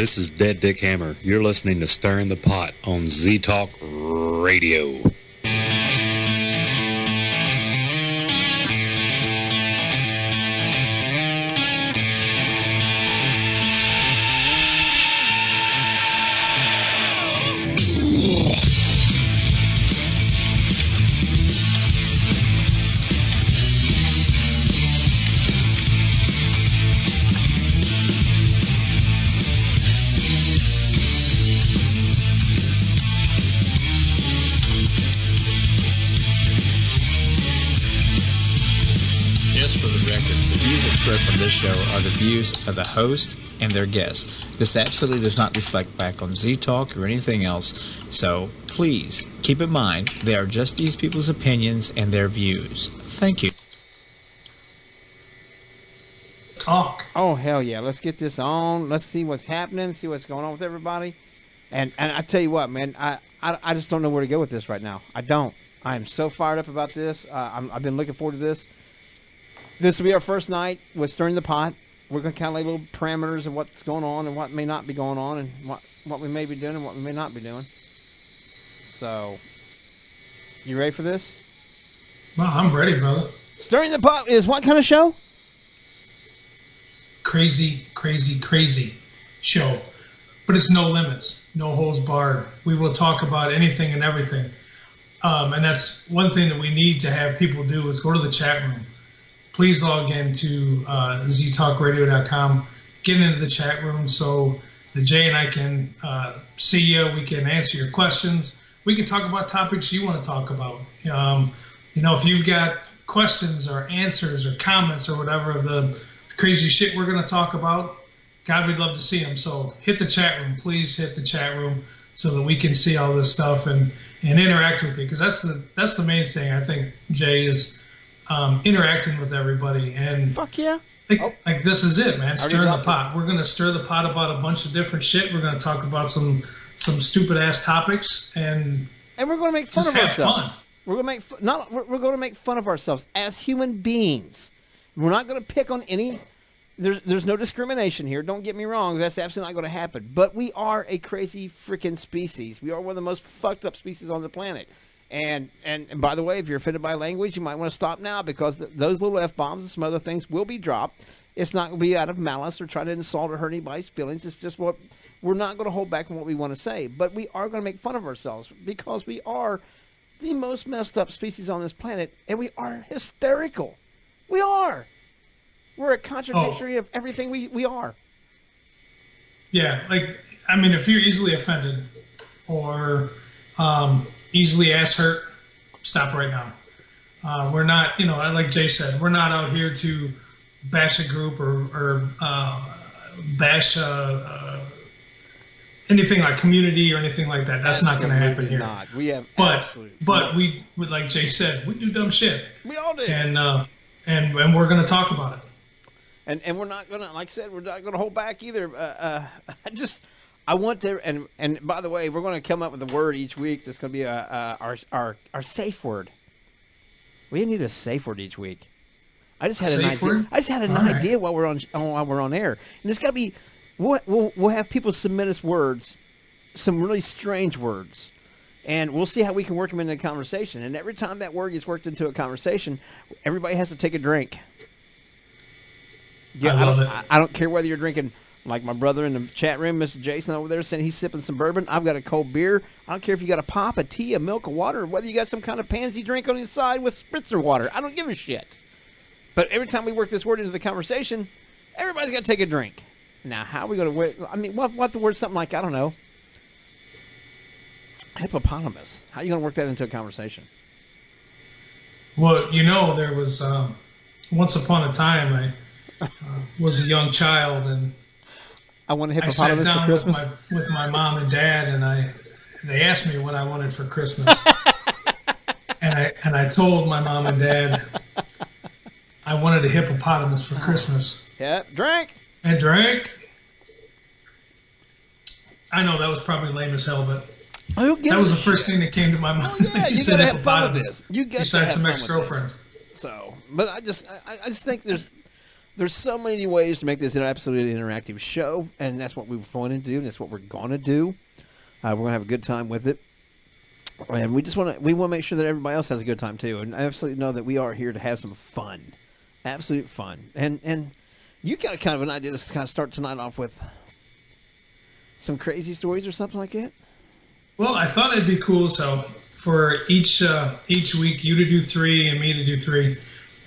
This is Dead Dick Hammer. You're listening to Stirring the Pot on Z Talk Radio. On this show are the views of the host and their guests. This absolutely does not reflect back on Z-Talk or anything else, so please keep in mind they are just these people's opinions and their views. Thank you. Talk. Oh, hell yeah. Let's get this on. Let's see what's happening, see what's going on with everybody. And I tell you what, man, I just don't know where to go with this right now. I don't. I am so fired up about this. I've been looking forward to this. This will be our first night with Stirring the Pot. We're going to kind of lay little parameters of what's going on and what may not be going on and what we may be doing and what we may not be doing. So, you ready for this? Well, I'm ready, brother. Stirring the Pot is what kind of show? Crazy, crazy, crazy show. But it's no limits, no holds barred. We will talk about anything and everything. And that's one thing that we need to have people do is go to the chat room. Please log in to ztalkradio.com, get into the chat room so that Jay and I can see you. We can answer your questions. We can talk about topics you want to talk about. If you've got questions or answers or comments or whatever of the crazy shit we're going to talk about, God, we'd love to see them. So hit the chat room. Please hit the chat room so that we can see all this stuff and interact with you, because that's the main thing, I think, Jay, is interacting with everybody. And fuck yeah. Like this is it, man. Stirring the pot. We're going to stir the pot about a bunch of different shit. We're going to talk about some stupid ass topics, and we're going to make fun of ourselves. Fun. We're going to make fun of ourselves as human beings. We're not going to pick on any. There's no discrimination here. Don't get me wrong. That's absolutely not going to happen. But we are a crazy freaking species. We are one of the most fucked up species on the planet. And by the way, if you're offended by language, you might want to stop now, because those little F-bombs and some other things will be dropped. It's not going to be out of malice or trying to insult or hurt anybody's feelings. It's just what we're not going to hold back on what we want to say. But we are going to make fun of ourselves because we are the most messed up species on this planet, and we are hysterical. We are. We're a contradictory of everything we are. Yeah, if you're easily offended or easily ass hurt, stop right now. We're not, like Jay said, we're not out here to bash a group or bash anything like community or anything like that. That's not going to happen here. Not. We have but we, like Jay said, we do dumb shit. We all do. And we're going to talk about it. And we're not going to, like I said, we're not going to hold back either. I want to, and by the way, we're going to come up with a word each week that's going to be our safe word. We need a safe word each week. I just had an idea. I just had an idea while we're on air, and it's got to be. We'll have people submit us words, some really strange words, and we'll see how we can work them into a conversation. And every time that word gets worked into a conversation, everybody has to take a drink. Yeah, I love it. I don't care whether you're drinking. Like my brother in the chat room, Mr. Jason over there, saying he's sipping some bourbon. I've got a cold beer. I don't care if you got a pop, a tea, a milk, a water, or whether you got some kind of pansy drink on the side with spritzer water. I don't give a shit. But every time we work this word into the conversation, everybody's got to take a drink. Now, how are we going to what the word, something like, I don't know, hippopotamus. How are you going to work that into a conversation? Well, there was, once upon a time, I was a young child, and I want a hippopotamus for Christmas. I sat down with my mom and dad, and they asked me what I wanted for Christmas, and I told my mom and dad I wanted a hippopotamus for Christmas. Yeah, drink. And drank. I know that was probably lame as hell, but that was the first thing that came to my mind. Oh, yeah, you said gotta have fun with this. You got besides some ex-girlfriends. So, but I just think there's There's so many ways to make this an absolutely interactive show, and that's what we want to do, and that's what we're going to do. We're going to have a good time with it. And we want to make sure that everybody else has a good time, too. And I absolutely know that we are here to have some fun. Absolute fun. And you got kind of an idea to kind of start tonight off with some crazy stories or something like that? Well, I thought it'd be cool so for each week you to do 3 and me to do 3.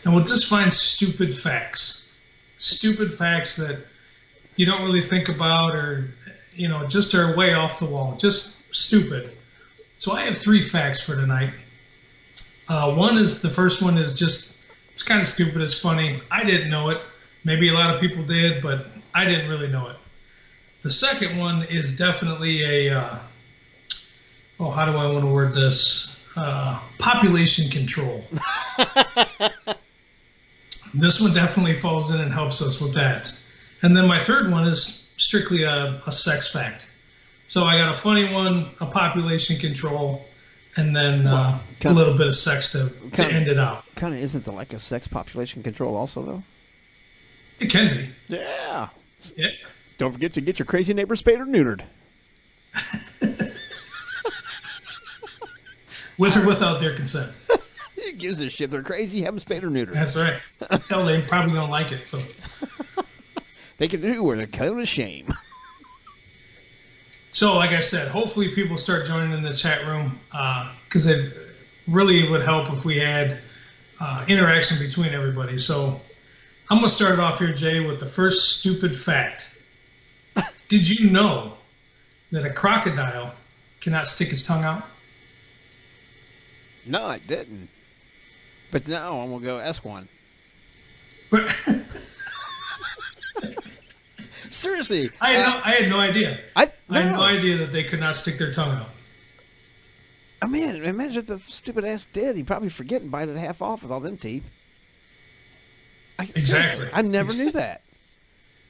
And we'll just find stupid facts. Stupid facts that you don't really think about or, just are way off the wall. Just stupid. So I have 3 facts for tonight. The first one is it's kind of stupid. It's funny. I didn't know it. Maybe a lot of people did, but I didn't really know it. The second one is definitely how do I want to word this? Population control. This one definitely falls in and helps us with that. And then my third one is strictly a sex fact. So I got a funny one, a population control, and then a little bit of sex to end it out. Kind of isn't like a sex population control also, though? It can be. Yeah. Yeah. Don't forget to get your crazy neighbor spayed or neutered. With or without their consent. Who gives a shit? They're crazy, have them spayed or neutered. That's right. Hell, they probably don't like it. So they can do where they're kind of shame. So, like I said, hopefully people start joining in the chat room because it really would help if we had interaction between everybody. So I'm going to start off here, Jay, with the first stupid fact. Did you know that a crocodile cannot stick its tongue out? No, I didn't. But now I'm going to go S1. Seriously. I had no idea. I had no idea that they could not stick their tongue out. Oh, man, imagine if the stupid ass did. He'd probably forget and bite it half off with all them teeth. Exactly. I never knew that.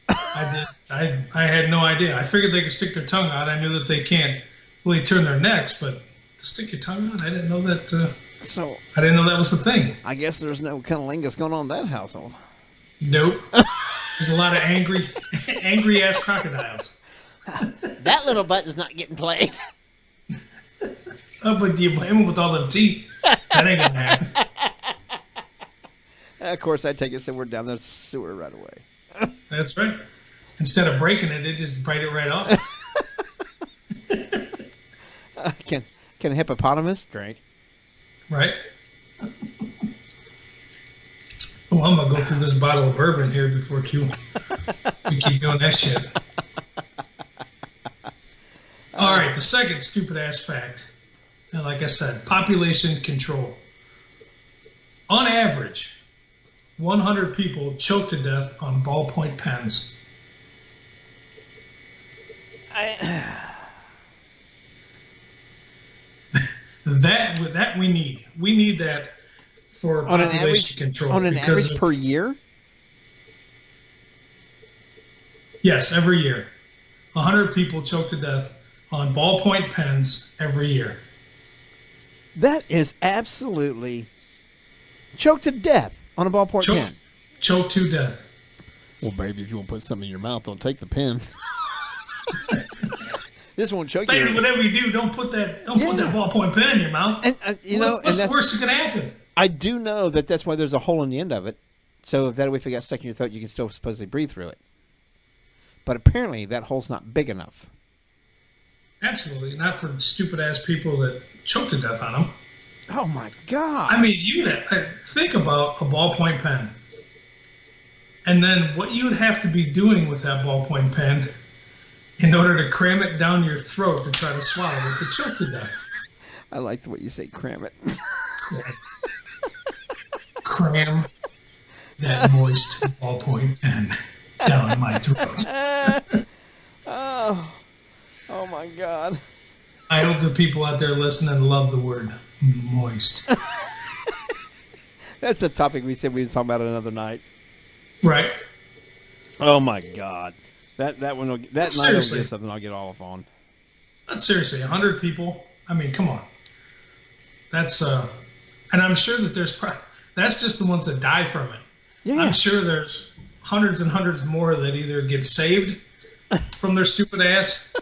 I did. I had no idea. I figured they could stick their tongue out. I knew that they can't really turn their necks, but to stick your tongue out, I didn't know that. I didn't know that was the thing. I guess there's no cunnilingus going on in that household. Nope. There's a lot of angry ass crocodiles. That little button's not getting played. Oh, but do you blame him with all them teeth? That ain't gonna happen. Of course, I take it somewhere down the sewer right away. That's right. Instead of breaking it, they just bite it right off. Can a hippopotamus drink? Right. Oh, I'm gonna go through this bottle of bourbon here before we keep doing that shit. All right, the second stupid ass fact, and like I said, population control. On average, 100 people choke to death on ballpoint pens. That we need. We need that for population control. On an average per year? Yes, every year. 100 people choke to death on ballpoint pens every year. That is absolutely choked to death on a ballpoint pen. Choke to death. Well, baby, if you want to put something in your mouth, don't take the pen. This won't choke you. Baby, whatever you do, don't put that ballpoint pen in your mouth. And what's the worst that could happen? I do know that's why there's a hole in the end of it. So that way, if it got stuck in your throat, you can still supposedly breathe through it. But apparently, that hole's not big enough. Absolutely. Not for stupid-ass people that choke to death on them. Oh, my God. I mean, think about a ballpoint pen. And then what you would have to be doing with that ballpoint pen in order to cram it down your throat to try to swallow it to choke to death. I like the way you say cram it. Cram that moist ballpoint pen down my throat. Oh my God. I hope the people out there listening love the word moist. That's a topic we said we would talk about another night. Right. Oh my God. That night will get something I'll get off on. Not seriously, 100 people. I mean, come on. That's and I'm sure that that's just the ones that die from it. Yeah. I'm sure there's hundreds and hundreds more that either get saved from their stupid ass.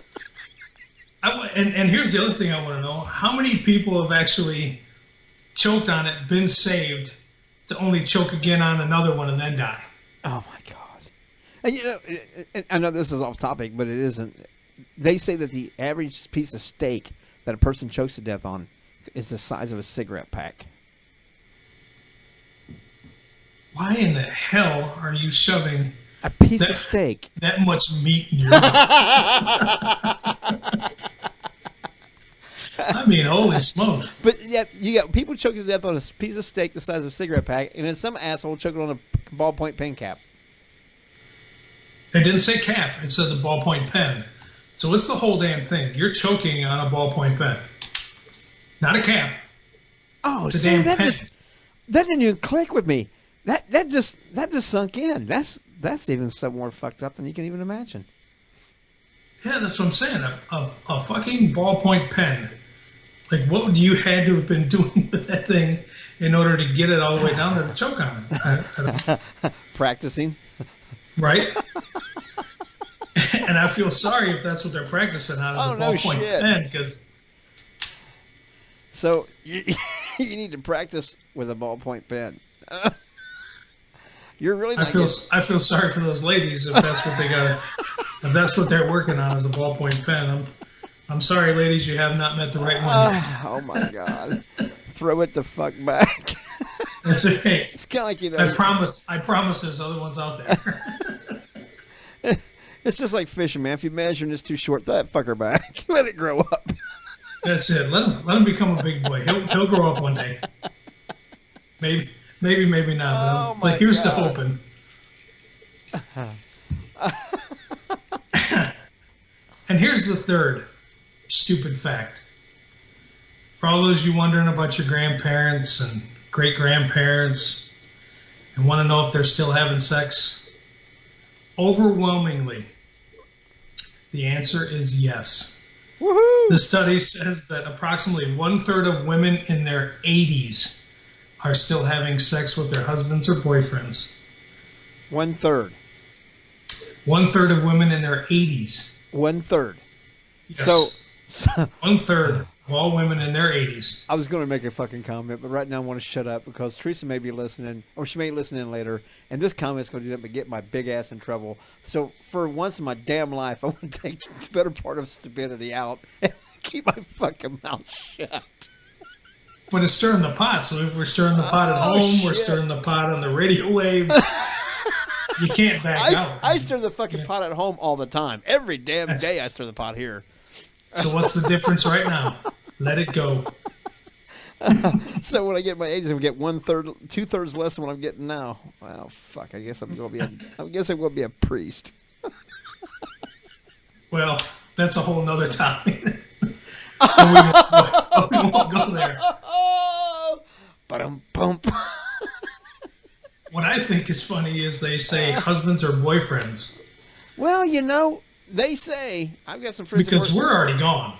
And here's the other thing I want to know. How many people have actually choked on it, been saved, to only choke again on another one and then die? Oh, my God. And, you know, I know this is off topic, but it isn't. They say that the average piece of steak that a person chokes to death on is the size of a cigarette pack. Why in the hell are you shoving a piece of steak that much meat in your mouth? I mean, holy smokes. But yet, you got people choking to death on a piece of steak the size of a cigarette pack, and then some asshole choking on a ballpoint pen cap. It didn't say cap. It said the ballpoint pen. So it's the whole damn thing. You're choking on a ballpoint pen. Not a cap. Oh, see, that didn't even click with me. That just sunk in. That's even so more fucked up than you can even imagine. Yeah, that's what I'm saying. A fucking ballpoint pen. Like, what would you had to have been doing with that thing in order to get it all the way down there to choke on it? Practicing. Right? And I feel sorry if that's what they're practicing on, is a ballpoint pen. Because so you need to practice with a ballpoint pen. You're really. Not I feel sorry for those ladies if that's what they got. If that's what they're working on, is a ballpoint pen. I'm sorry, ladies, you have not met the right one yet. Oh my God! Throw it the fuck back. That's okay. It's kind of like, you know. I promise. There's other ones out there. It's just like fishing, man. If you measure and it's too short, throw that fucker back. Let it grow up. That's it. Let him become a big boy. He'll grow up one day. Maybe not. But here's to hoping. And here's the third stupid fact. For all those of you wondering about your grandparents and great-grandparents and want to know if they're still having sex, overwhelmingly, the answer is yes. Woohoo! The study says that approximately 1/3 of women in their 80s are still having sex with their husbands or boyfriends. 1/3. 1/3 of women in their 80s. 1/3. Yes. So 1/3 of all women in their 80s. I was going to make a fucking comment, but right now I want to shut up because Teresa may be listening, or she may listen in later, and this comment's going to do nothing but get my big ass in trouble. So for once in my damn life, I want to take the better part of stupidity out and keep my fucking mouth shut. But it's stirring the pot, so if we're stirring the pot at home, we're stirring the pot on the radio wave. You can't back out. I stir the fucking pot at home all the time. Every damn day I stir the pot here. So what's the difference right now? Let it go. So when I get my 80s, I'm gonna get 1/3, 2/3 less than what I'm getting now. Well, fuck. I guess I'm gonna be a priest. Well, that's a whole nother topic. we won't go there. Ba-dum-bump. What I think is funny is they say husbands or boyfriends. Well, you know, they say, I've got some friends. Because we're already gone.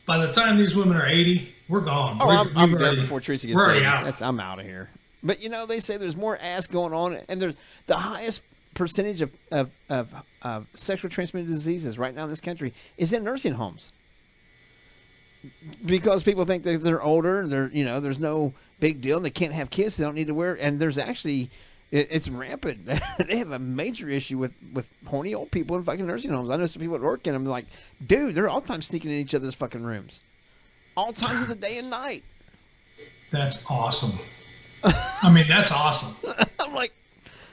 By the time these women are 80, we're gone. Oh, I'm dead before Teresa gets we're already 80. out. I'm out of here. But, you know, they say there's more ass going on, and there's the highest percentage of sexually transmitted diseases right now in this country is in nursing homes. Because people think that they're older, there's no big deal, and they can't have kids, they don't need to wear, and there's actually, it's rampant. They have a major issue with horny old people in fucking nursing homes. I know some people that work in them, like, dude, they're all the time sneaking in each other's fucking rooms. All times of the day and night. That's awesome. I mean, that's awesome. I'm like,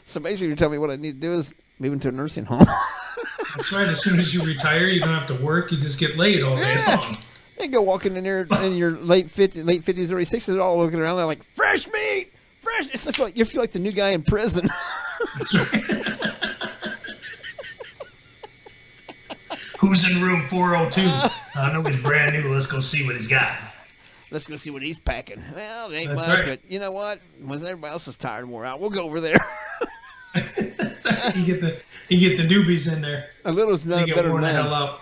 so basically you're telling me what I need to do is move into a nursing home. That's right. As soon as you retire, you don't have to work. You just get laid all day long. They go walking in there in your late 50s, early 60s, they're all looking around. They're like, fresh meat, fresh. It's like you feel like the new guy in prison. That's right. Who's in room 402? I know he's brand new. Let's go see what he's got. Let's go see what he's packing. Well, it ain't That's much, right. but you know what? Once everybody else is tired and wore out, we'll go over there. That's right. You get the newbies in there. A little's They not get better worn than the hell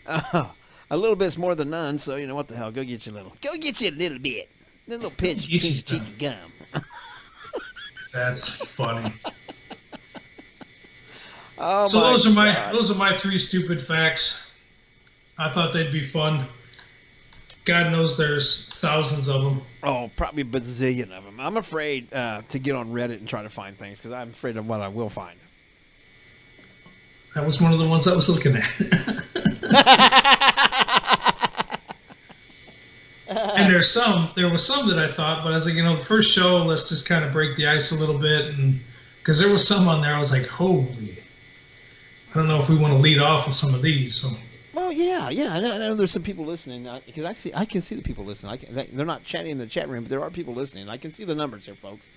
none. up. A little bit's more than none, so you know what the hell. Go get you a little. Go get you a little bit. A little pinch of Get you cheeky gum. That's funny. Oh, so my those are my 3 stupid facts. I thought they'd be fun. God knows there's thousands of them. Oh, probably a bazillion of them. I'm afraid to get on Reddit and try to find things because I'm afraid of what I will find. That was one of the ones I was looking at. And there was some that I thought, but I was like, the first show, let's just kind of break the ice a little bit, and because there was some on there, I was like, holy, I don't know if we want to lead off with some of these. So. Well, yeah, I know there's some people listening because I can see the people listening. They're not chatting in the chat room, but there are people listening. I can see the numbers here, folks.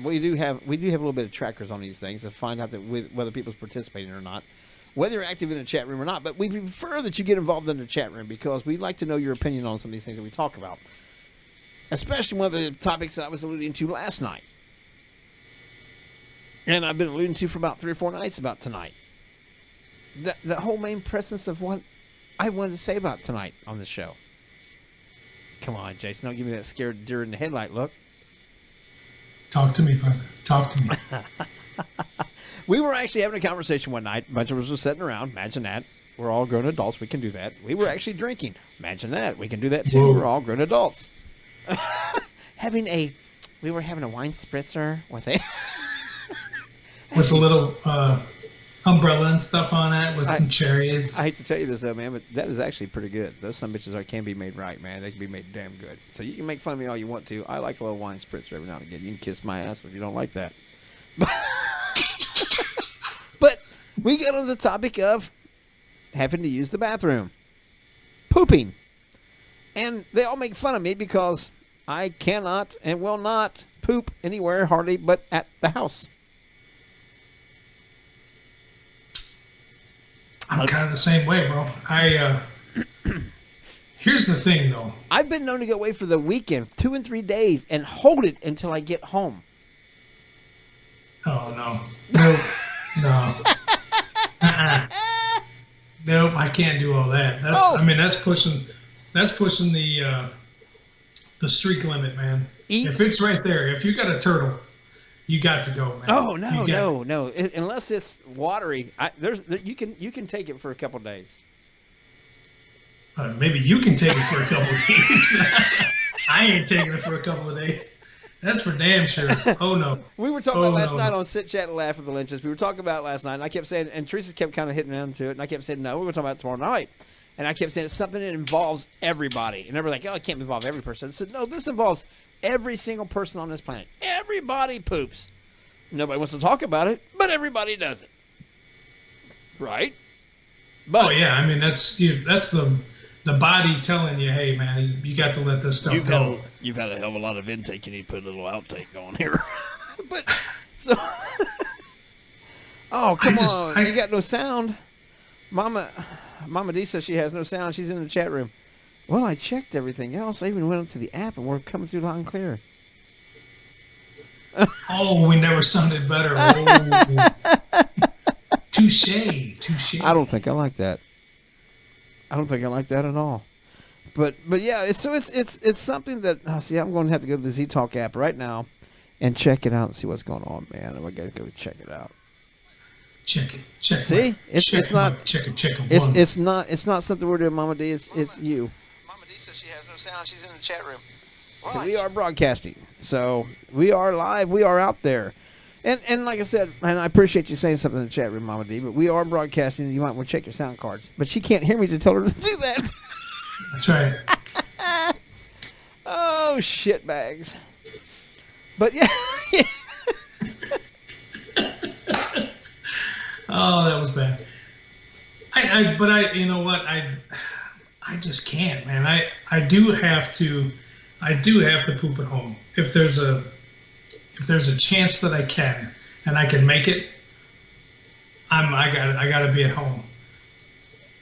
We do have a little bit of trackers on these things to find out that whether people's participating or not, whether you're active in the chat room or not. But we prefer that you get involved in the chat room because we'd like to know your opinion on some of these things that we talk about, especially one of the topics that I was alluding to last night, and I've been alluding to for about 3 or 4 nights about tonight. The whole main presence of what I wanted to say about tonight on the show. Come on, Jason, don't give me that scared deer in the headlight look. Talk to me, brother. Talk to me. We were actually having a conversation one night. A bunch of us were sitting around. Imagine that. We're all grown adults. We can do that. We were actually drinking. Imagine that. We can do that too. Whoa. We're all grown adults. We were having a wine spritzer with a with a little umbrella and stuff on it with some cherries. I hate to tell you this though, man, but that is actually pretty good. Those some bitches can be made right, man. They can be made damn good. So you can make fun of me all you want to. I like a little wine spritzer every now and again. You can kiss my ass if you don't like that. But we get on the topic of having to use the bathroom, pooping, and they all make fun of me because I cannot and will not poop anywhere hardly but at the house. I'm kind of the same way, bro. Here's the thing, though. I've been known to go away for the weekend, 2 and 3 days, and hold it until I get home. Oh, no. Nope. No. Nope, I can't do all that. That's pushing the streak limit, man. If it's right there, if you got a turtle, you got to go, man. Oh no! Unless it's watery, you can take it for a couple of days. Maybe you can take it for a couple of days. I ain't taking it for a couple of days. That's for damn sure. Oh no. We were talking about last night on Sit Chat and Laugh with the Lynches. We were talking about it last night, and I kept saying, and Teresa kept kind of hitting into it, and I kept saying, no, we're going to talk about it tomorrow night. And I kept saying it's something that involves everybody. And everybody's like, oh, it can't involve every person. I said, no, this involves every single person on this planet. Everybody poops. Nobody wants to talk about it, but everybody does it. Right? But, yeah. I mean, that's the body telling you, hey, man, you got to let this stuff go. You've had a hell of a lot of intake. You need to put a little outtake on here. But, so... oh, come on. You got no sound. Mama D says she has no sound. She's in the chat room. Well, I checked everything else. I even went up to the app, and we're coming through loud and clear. Oh, we never sounded better. Oh. Touche. I don't think I like that. I don't think I like that at all. But yeah, it's something that see. I'm going to have to go to the Z Talk app right now and check it out and see what's going on, man. I gotta go check it out. Check it. See, it's not. Check it. It's not something we're doing, Mama D. It's you. Mama D says she has no sound. She's in the chat room. So we are broadcasting. So we are live. We are out there. And like I said, and I appreciate you saying something in the chat room, Mama D, but we are broadcasting. You might want to check your sound cards. But she can't hear me to tell her to do that. That's right. Oh, shit bags. But yeah. Oh, that was bad. You know what? I just can't, man. I do have to poop at home. If there's a chance that I can and I can make it, I gotta be at home.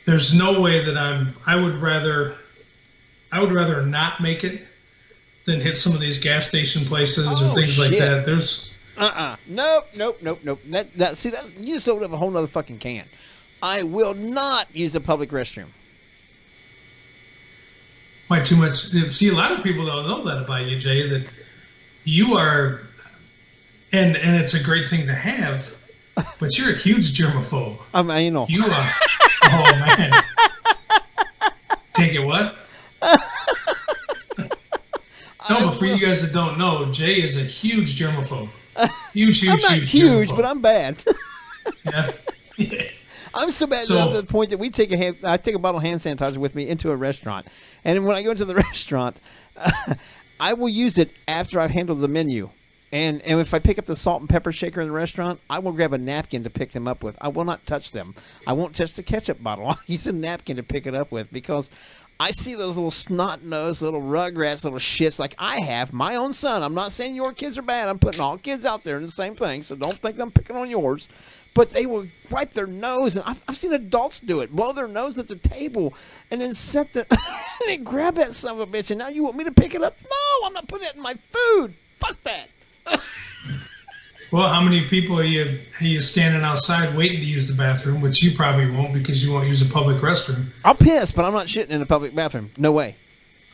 There's no way that I would rather not make it than hit some of these gas station places or things like that. There's Nope. See, you just opened up a whole nother fucking can. I will not use a public restroom. Why too much? See, a lot of people don't know that about you, Jay, that you are, and it's a great thing to have, but you're a huge germaphobe. I'm anal. You are. Oh, man. Take it what? No, but for you guys that don't know, Jay is a huge germaphobe. Huge, I'm not huge, but I'm bad. Yeah. I'm so bad to the point that I take a bottle of hand sanitizer with me into a restaurant, and when I go into the restaurant, I will use it after I've handled the menu. And if I pick up the salt and pepper shaker in the restaurant, I will grab a napkin to pick them up with. I will not touch them. I won't touch the ketchup bottle. I'll use a napkin to pick it up with because I see those little snot-nosed little rugrats, little shits like I have. My own son. I'm not saying your kids are bad. I'm putting all kids out there in the same thing, so don't think I'm picking on yours. But they will wipe their nose, and I've seen adults do it, blow their nose at the table, and then set their and then grab that son of a bitch, and now you want me to pick it up? No, I'm not putting it in my food. Fuck that. Well, how many people are you standing outside waiting to use the bathroom, which you probably won't because you won't use a public restroom. I'll piss, but I'm not shitting in a public bathroom. No way.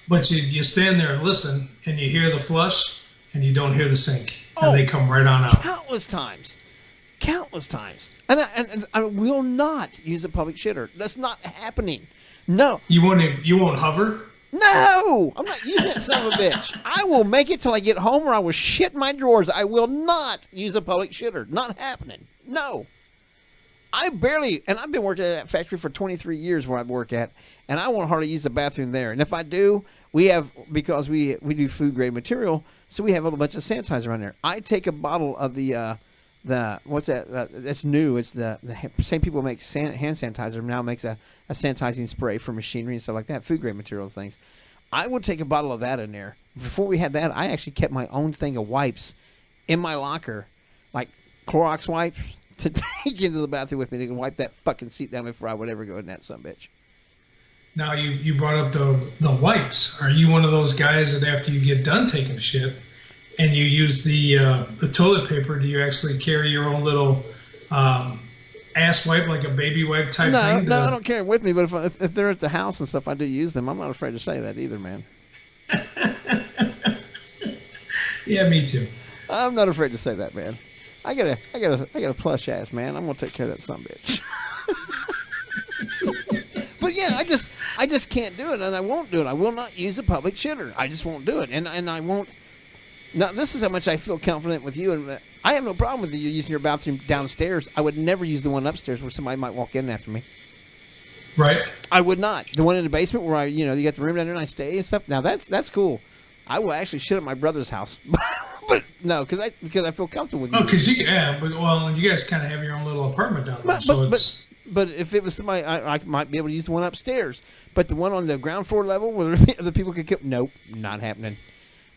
But you stand there and listen, and you hear the flush, and you don't hear the sink, and they come right on out. Countless times. And I will not use a public shitter. That's not happening. No. You won't hover? No! I'm not using that son of a bitch. I will make it till I get home or I will shit in my drawers. I will not use a public shitter. Not happening. No. I've been working at that factory for 23 years where I work at, and I won't hardly use the bathroom there. And if I do, because we do food grade material, so we have a little bunch of sanitizer on there. I take a bottle of what's that? That's new. It's the same people who make hand sanitizer now makes a sanitizing spray for machinery and stuff like that, food grade materials things. I would take a bottle of that in there. Before we had that, I actually kept my own thing of wipes in my locker, like Clorox wipes, to take into the bathroom with me to wipe that fucking seat down before I would ever go in that sumbitch. Now you brought up the wipes. Are you one of those guys that after you get done taking shit and you use the toilet paper, do you actually carry your own little ass wipe, like a baby wipe type thing? No, I don't carry them with me, but if they're at the house and stuff, I do use them. I'm not afraid to say that either, man. Yeah, me too. I'm not afraid to say that, man. I got a plush ass, man. I'm gonna take care of that sumbitch. But yeah, I just can't do it, and I won't do it. I will not use a public shitter. I just won't do it, and I won't. Now, this is how much I feel confident with you, and I have no problem with you using your bathroom downstairs. I would never use the one upstairs where somebody might walk in after me. Right. I would not. The one in the basement where you got the room down there and I stay and stuff. Now that's cool. I will actually shit at my brother's house, but no, because I feel comfortable with you. Oh, because you guys kind of have your own little apartment down there, But if it was somebody, I might be able to use the one upstairs. But the one on the ground floor level where other people could come, nope, not happening.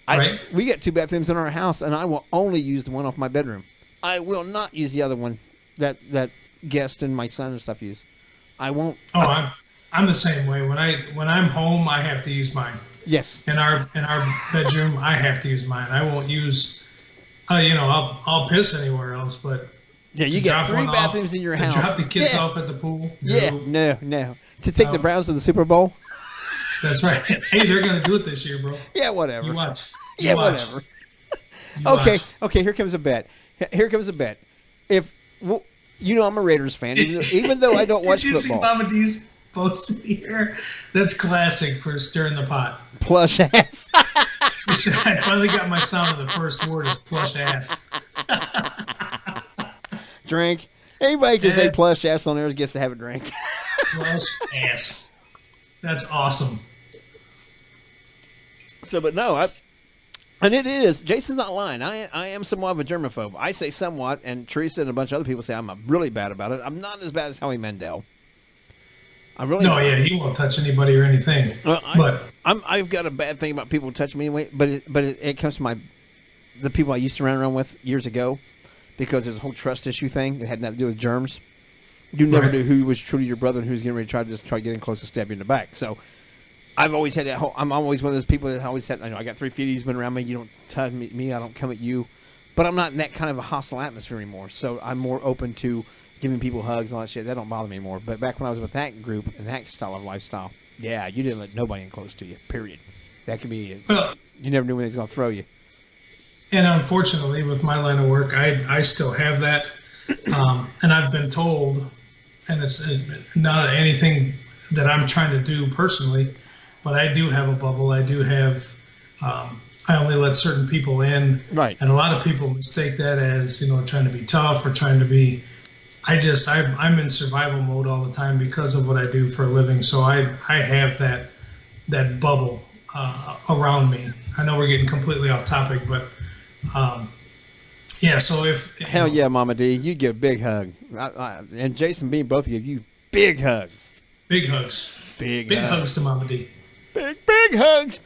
Right. We got 2 bathrooms in our house, and I will only use the one off my bedroom. I will not use the other one that guest and my son and stuff use. I won't. Oh, I'm the same way. When I'm home, I have to use mine. Yes. In our bedroom, I have to use mine. I won't use. I'll piss anywhere else, but. Yeah, you got 3 bathrooms in your house. To drop the kids off at the pool? No. To take the Browns to the Super Bowl? That's right. Hey, they're going to do it this year, bro. Yeah, whatever. You watch. Whatever. Okay, here comes a bet. If I'm a Raiders fan, even though I don't watch football. Did you see Mama D's post here? That's classic for stirring the pot. Plush ass. I finally got my sound of the first word is plush ass. Drink. Anybody can say plush ass on there gets to have a drink. Plush ass. That's awesome. So, but no, and it is. Jason's not lying. I am somewhat of a germaphobe. I say somewhat, and Teresa and a bunch of other people say I'm really bad about it. I'm not as bad as Howie Mandel. He won't touch anybody or anything. I've got a bad thing about people touching me anyway, but it comes to the people I used to run around with years ago, because there's a whole trust issue thing that had nothing to do with germs. You never knew who was truly your brother and who was getting ready to try to get in close to stab you in the back. So I've always had that I'm always one of those people that always said, I got 3 feet, he's been around me, you don't touch me, I don't come at you. But I'm not in that kind of a hostile atmosphere anymore. So I'm more open to giving people hugs and all that shit. That don't bother me anymore. But back when I was with that group and that style of lifestyle, yeah, you didn't let nobody in close to you, period. That could be, you never knew when they was going to throw you. And unfortunately, with my line of work, I still have that. And I've been told, and it's not anything that I'm trying to do personally, but I do have a bubble. I do have, I only let certain people in. Right. And a lot of people mistake that as, trying to be tough or trying to be, I'm in survival mode all the time because of what I do for a living. So I have that bubble around me. I know we're getting completely off topic, but yeah. So hell yeah, Mama D, you give a big hug, and Jason Bean both give you big hugs. Big hugs. Big hugs to Mama D. Big hugs.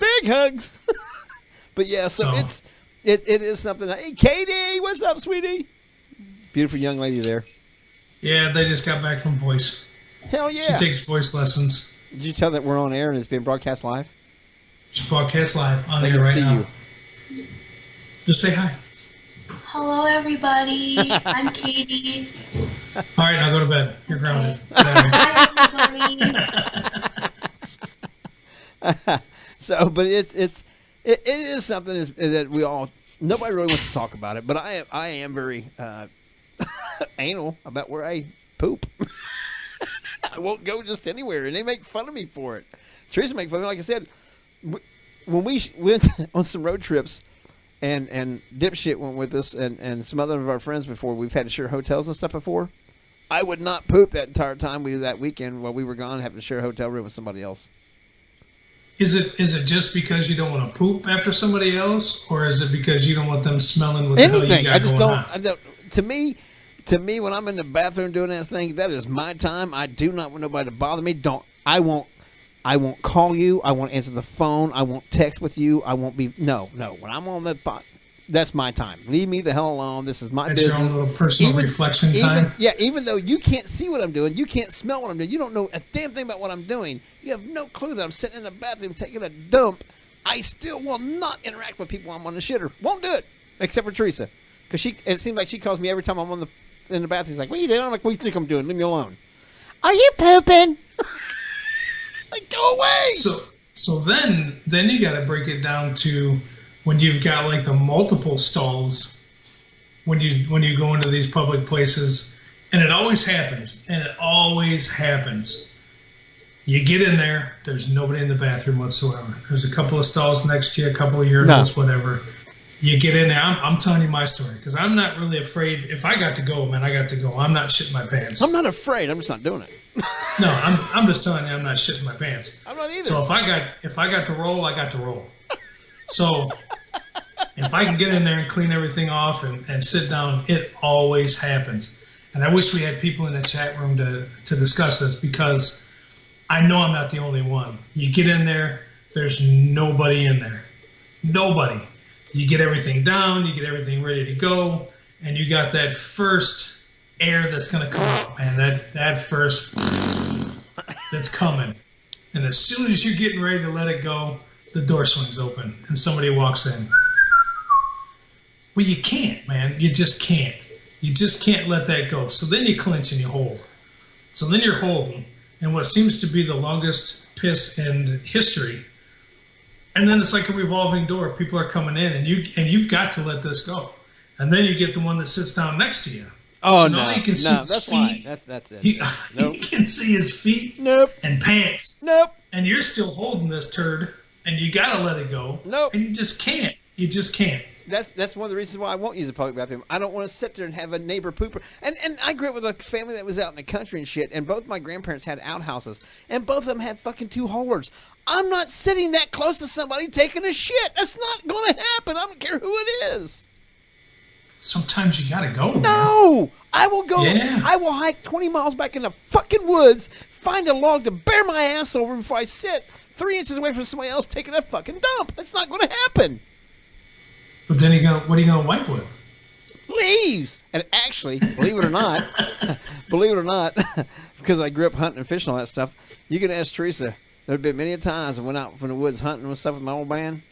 But yeah, so it is something. Hey, Katie, what's up, sweetie? Beautiful young lady there. Yeah, they just got back from voice. Hell yeah. She takes voice lessons. Did you tell that we're on air and it's being broadcast live? She's broadcast live on air right now. You. Just say hi. Hello, everybody. I'm Katie. All right, now go to bed. You're grounded. Hi, everybody. So, but it is something that nobody really wants to talk about it, but I am very anal about where I poop. I won't go just anywhere, and they make fun of me for it. Teresa makes fun of me. Like I said, when we went on some road trips, and Dipshit went with us, and some other of our friends before, we've had to share hotels and stuff before, I would not poop that entire time that weekend while we were gone having to share a hotel room with somebody else. Is it just because you don't want to poop after somebody else, or is it because you don't want them smelling what the hell you got going on? I don't. To me, when I'm in the bathroom doing that thing, that is my time. I do not want nobody to bother me. I won't call you. I won't answer the phone. I won't text with you. I won't be. No. When I'm on that pot, that's my time. Leave me the hell alone. This is my business. Your own little personal reflection time. Even though you can't see what I'm doing, you can't smell what I'm doing, you don't know a damn thing about what I'm doing. You have no clue that I'm sitting in the bathroom taking a dump. I still will not interact with people while I'm on the shitter. Won't do it, except for Teresa, because it seems like she calls me every time I'm in the bathroom. She's like, "What are you doing?" I'm like, "What do you think I'm doing? Leave me alone." Are you pooping? Like, go away. So then you got to break it down to when you've got like the multiple stalls, when you go into these public places, and it always happens. You get in there, there's nobody in the bathroom whatsoever. There's a couple of stalls next to you, a couple of urinals, whatever. You get in there. I'm telling you my story because I'm not really afraid. If I got to go, man, I got to go. I'm not shitting my pants. I'm not afraid. I'm just not doing it. No, I'm just telling you, I'm not shitting my pants. I'm not either. So if I got to roll, I got to roll. So if I can get in there and clean everything off and sit down, it always happens. And I wish we had people in the chat room to discuss this because I know I'm not the only one. You get in there, there's nobody in there. Nobody. You get everything down, you get everything ready to go, and you got that first air that's going to come out, man. That first that's coming. And as soon as you're getting ready to let it go, the door swings open and somebody walks in. Well, you can't, man. You just can't. You just can't let that go. So then you clinch and you hold. So then you're holding, and what seems to be the longest piss in history. And then it's like a revolving door. People are coming in, and you've got to let this go. And then you get the one that sits down next to you. Oh, so no. You can see that's feet. why. That's it. Nope. You can see his feet and pants. Nope. And you're still holding this turd, and you got to let it go. Nope. And you just can't. You just can't. That's one of the reasons why I won't use a public bathroom. I don't want to sit there and have a neighbor pooper. And I grew up with a family that was out in the country and shit, and both my grandparents had outhouses, and both of them had fucking 2 holders. I'm not sitting that close to somebody taking a shit. That's not going to happen. I don't care who it is. Sometimes you got to go. No. Man. I will go. Yeah. I will hike 20 miles back in the fucking woods, find a log to bear my ass over before I sit 3 inches away from somebody else taking a fucking dump. That's not going to happen. But then what are you going to wipe with? Leaves. And actually, believe it or not, because I grew up hunting and fishing and all that stuff, you can ask Teresa. There have been many times I went out from the woods hunting and stuff with my old man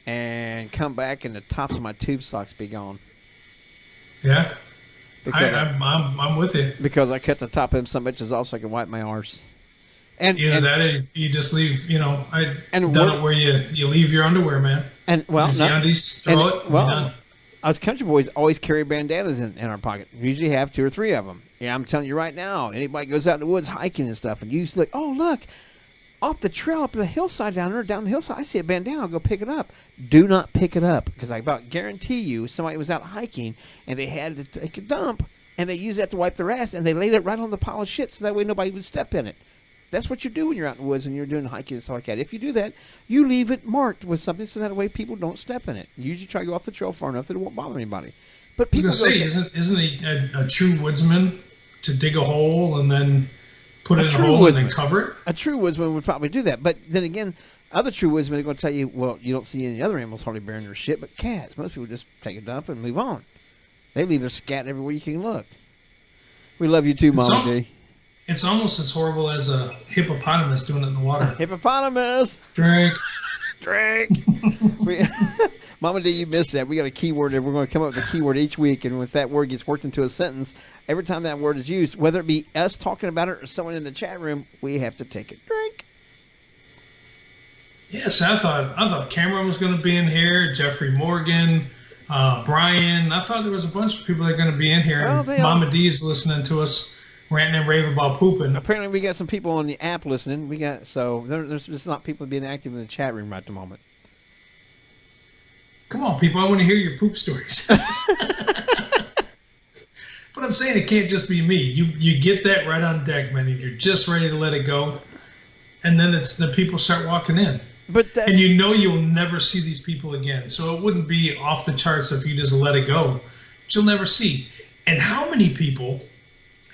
and come back and the tops of my tube socks be gone. Yeah. I'm with you. Because I cut the top of them some bitches off so I can wipe my arse. Either that or you just leave, I've done it where you leave your underwear, man. And well, the undies, throw it, well, done. us country boys always carry bandanas in our pocket. We usually have 2 or 3 of them. Yeah, I'm telling you right now, anybody goes out in the woods hiking and stuff, and you look, oh, look, off the trail up the hillside down the hillside, I see a bandana, I'll go pick it up. Do not pick it up, because I about guarantee you somebody was out hiking, and they had to take a dump, and they used that to wipe their ass, and they laid it right on the pile of shit so that way nobody would step in it. That's what you do when you're out in the woods and you're doing hiking and stuff like that. If you do that, you leave it marked with something so that way people don't step in it. You usually try to go off the trail far enough that it won't bother anybody. But people isn't a true woodsman to dig a hole and then put it in a hole and then cover it? A true woodsman would probably do that. But then again, other true woodsmen are going to tell you, well, you don't see any other animals hardly burying their shit, but cats. Most people just take a dump and move on. They leave their scat everywhere you can look. We love you too, Mama D. It's almost as horrible as a hippopotamus doing it in the water. Hippopotamus! Drink. Mama D, you missed that. We got a keyword there. We're going to come up with a keyword each week, and if that word gets worked into a sentence, every time that word is used, whether it be us talking about it or someone in the chat room, we have to take a drink. Yes, I thought Cameron was going to be in here, Jeffrey Morgan, Brian. I thought there was a bunch of people that are going to be in here. Well, Mama D is listening to us. Ranting and raving about pooping. Apparently, we got some people on the app listening. There's just not people being active in the chat room right at the moment. Come on, people! I want to hear your poop stories. But I'm saying it can't just be me. You get that right on deck, man. You're just ready to let it go, and then it's the people start walking in. And you know you'll never see these people again. So it wouldn't be off the charts if you just let it go. But you'll never see. And how many people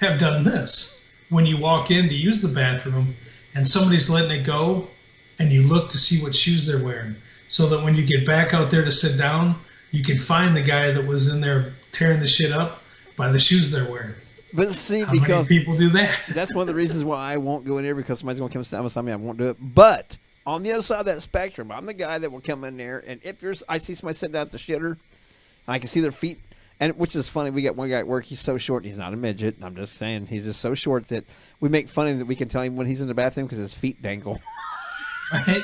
have done this when you walk in to use the bathroom and somebody's letting it go and you look to see what shoes they're wearing so that when you get back out there to sit down, you can find the guy that was in there tearing the shit up by the shoes they're wearing. But see, how because many people do that? That's one of the reasons why I won't go in there, because somebody's going to come stand beside me. I won't do it. But on the other side of that spectrum, I'm the guy that will come in there, and if I see somebody sitting down at the shitter and I can see their feet, and which is funny, we got one guy at work, he's so short, he's not a midget, I'm just saying, he's just so short that we make fun of him that we can tell him when he's in the bathroom because his feet dangle. Right?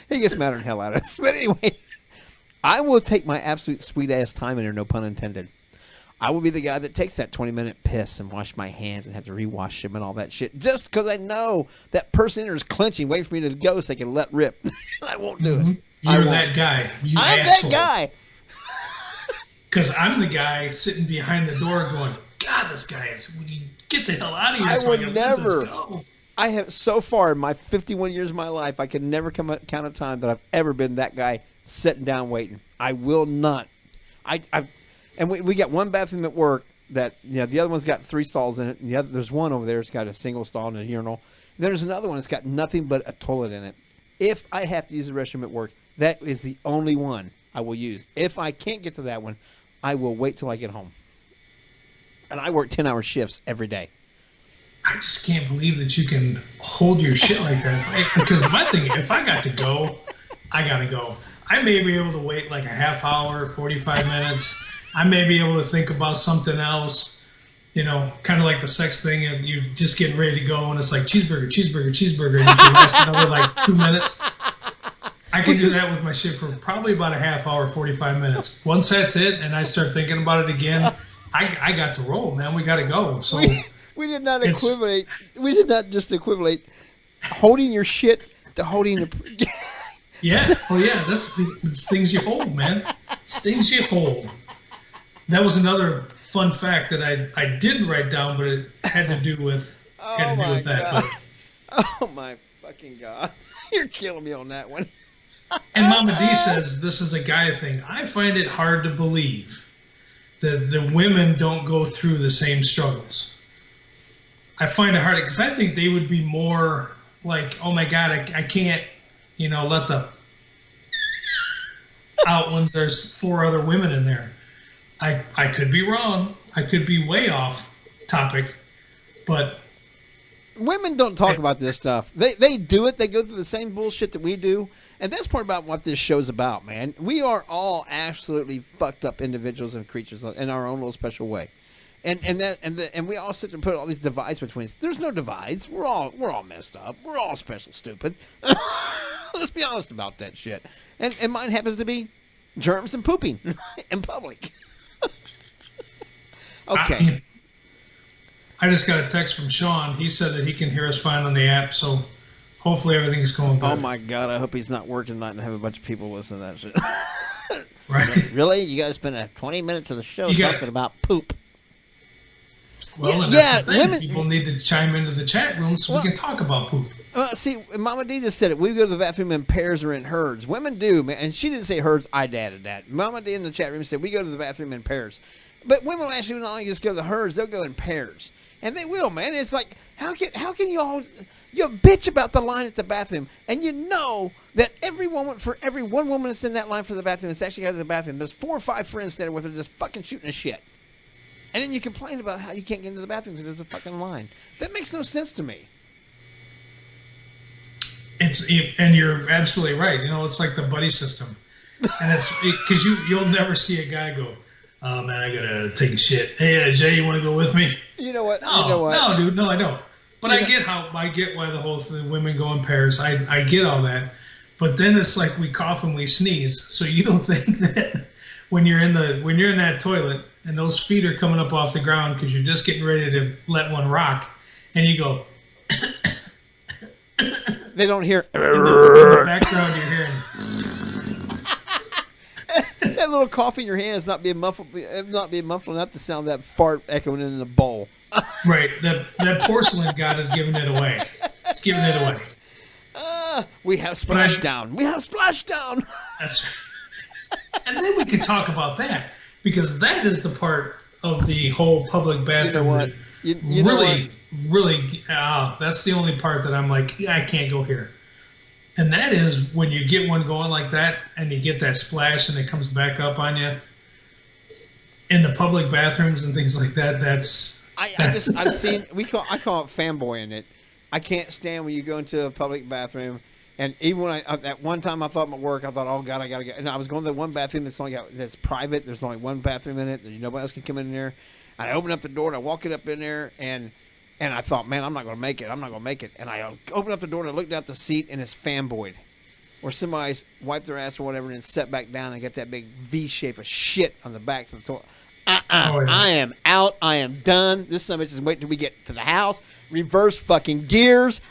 He gets mad at hell out of us. But anyway, I will take my absolute sweet-ass time in there, no pun intended. I will be the guy that takes that 20-minute piss and wash my hands and have to rewash them and all that shit, just because I know that person in there is clenching, waiting for me to go so they can let rip. I won't do it. You're that guy. I'm asshole. that guy. Because I'm the guy sitting behind the door going, God, this guy is, would you get the hell out of here? I would never. I have, so far in my 51 years of my life, I can never count a time that I've ever been that guy sitting down waiting. I will not. And we got one bathroom at work that, the other one's got 3 stalls in it. And there's one over there that's got a single stall and a urinal. And there's another one that's got nothing but a toilet in it. If I have to use the restroom at work, that is the only one I will use. If I can't get to that one, I will wait till I get home. And I work 10-hour shifts every day. I just can't believe that you can hold your shit like that. Because my thing, if I got to go, I got to go. I may be able to wait like a half hour, 45 minutes. I may be able to think about something else, kind of like the sex thing, and you're just getting ready to go, and it's like cheeseburger, cheeseburger, cheeseburger, and you can rest another like 2 minutes. I can do that with my shit for probably about a half hour, 45 minutes. Once that's it, and I start thinking about it again, I got to roll, man. We got to go. So we did not equivalent. We did not just equivalent holding your shit to holding the. Yeah. Oh yeah. It's things you hold, man. It's things you hold. That was another fun fact that I didn't write down, but it had to do with that. God. Oh my fucking God! You're killing me on that one. And Mama D says this is a guy thing. I find it hard to believe that the women don't go through the same struggles. I find it hard because I think they would be more like, oh my God, I can't, let the out when there's 4 other women in there. I could be wrong. I could be way off topic, but women don't talk about this stuff. They do it. They go through the same bullshit that we do. And that's part about what this show's about, man. We are all absolutely fucked up individuals and creatures in our own little special way. And we all sit and put all these divides between us. There's no divides. We're all messed up. We're all special stupid. Let's be honest about that shit. And mine happens to be Germs and pooping in public. Okay. I just got a text from Sean. He said that he can hear us fine on the app, so hopefully everything's going good. Oh my God! I hope he's not working tonight and have a bunch of people listen to that shit. Right? Really? You guys spend 20 minutes of the show talking about poop? Well, that's the thing. Women, people need to chime into the chat room so we can talk about poop. See, Mama D just said it. We go to the bathroom in pairs or in herds. Women do, man. And she didn't say herds. I added that. Mama D in the chat room said we go to the bathroom in pairs. But women will actually not only just go to the herds, they'll go in pairs. And they will, man. It's like, how can you all... You bitch about the line at the bathroom, and you know that for every one woman that's in that line for the bathroom that's actually out of the bathroom, there's 4 or 5 friends standing with her just fucking shooting a shit. And then you complain about how you can't get into the bathroom because there's a fucking line. That makes no sense to me. And you're absolutely right. You know, it's like the buddy system. And it's because you'll never see a guy go, oh, man, I got to take a shit. Hey, Jay, you want to go with me? You know what? No, dude, no, I don't. But I get why the whole thing, women go in pairs. I get all that, but then it's like we cough and we sneeze. So you don't think that when you're in that toilet and those feet are coming up off the ground because you're just getting ready to let one rock, and you go. They don't hear. In the background, you're hearing. That little cough in your hand is not being muffled enough to sound that fart echoing in the bowl. Right, that porcelain god is giving it away. It's giving it away. We have splashdown. We have splashdown. That's right. And then we can talk about that because that is the part of the whole public bathroom. You know what? Really, that's the only part that I'm like, I can't go here. And that is when you get one going like that, and you get that splash, and it comes back up on you in the public bathrooms and things like that. I've seen I call it fanboying it. I can't stand when you go into a public bathroom, and even when at one time I thought at work, I thought, oh God, I gotta get. And I was going to the one bathroom that's private. There's only one bathroom in it. Nobody else can come in there. And I opened up the door and I walked it up in there, and I thought, man, I'm not gonna make it. And I opened up the door and I looked out the seat, and it's fanboyed, where somebody's wiped their ass or whatever and then sat back down and got that big V shape of shit on the back of the toilet. Oh, yeah. I am out. I am done. This son of a bitch is waiting till we get to the house. Reverse fucking gears.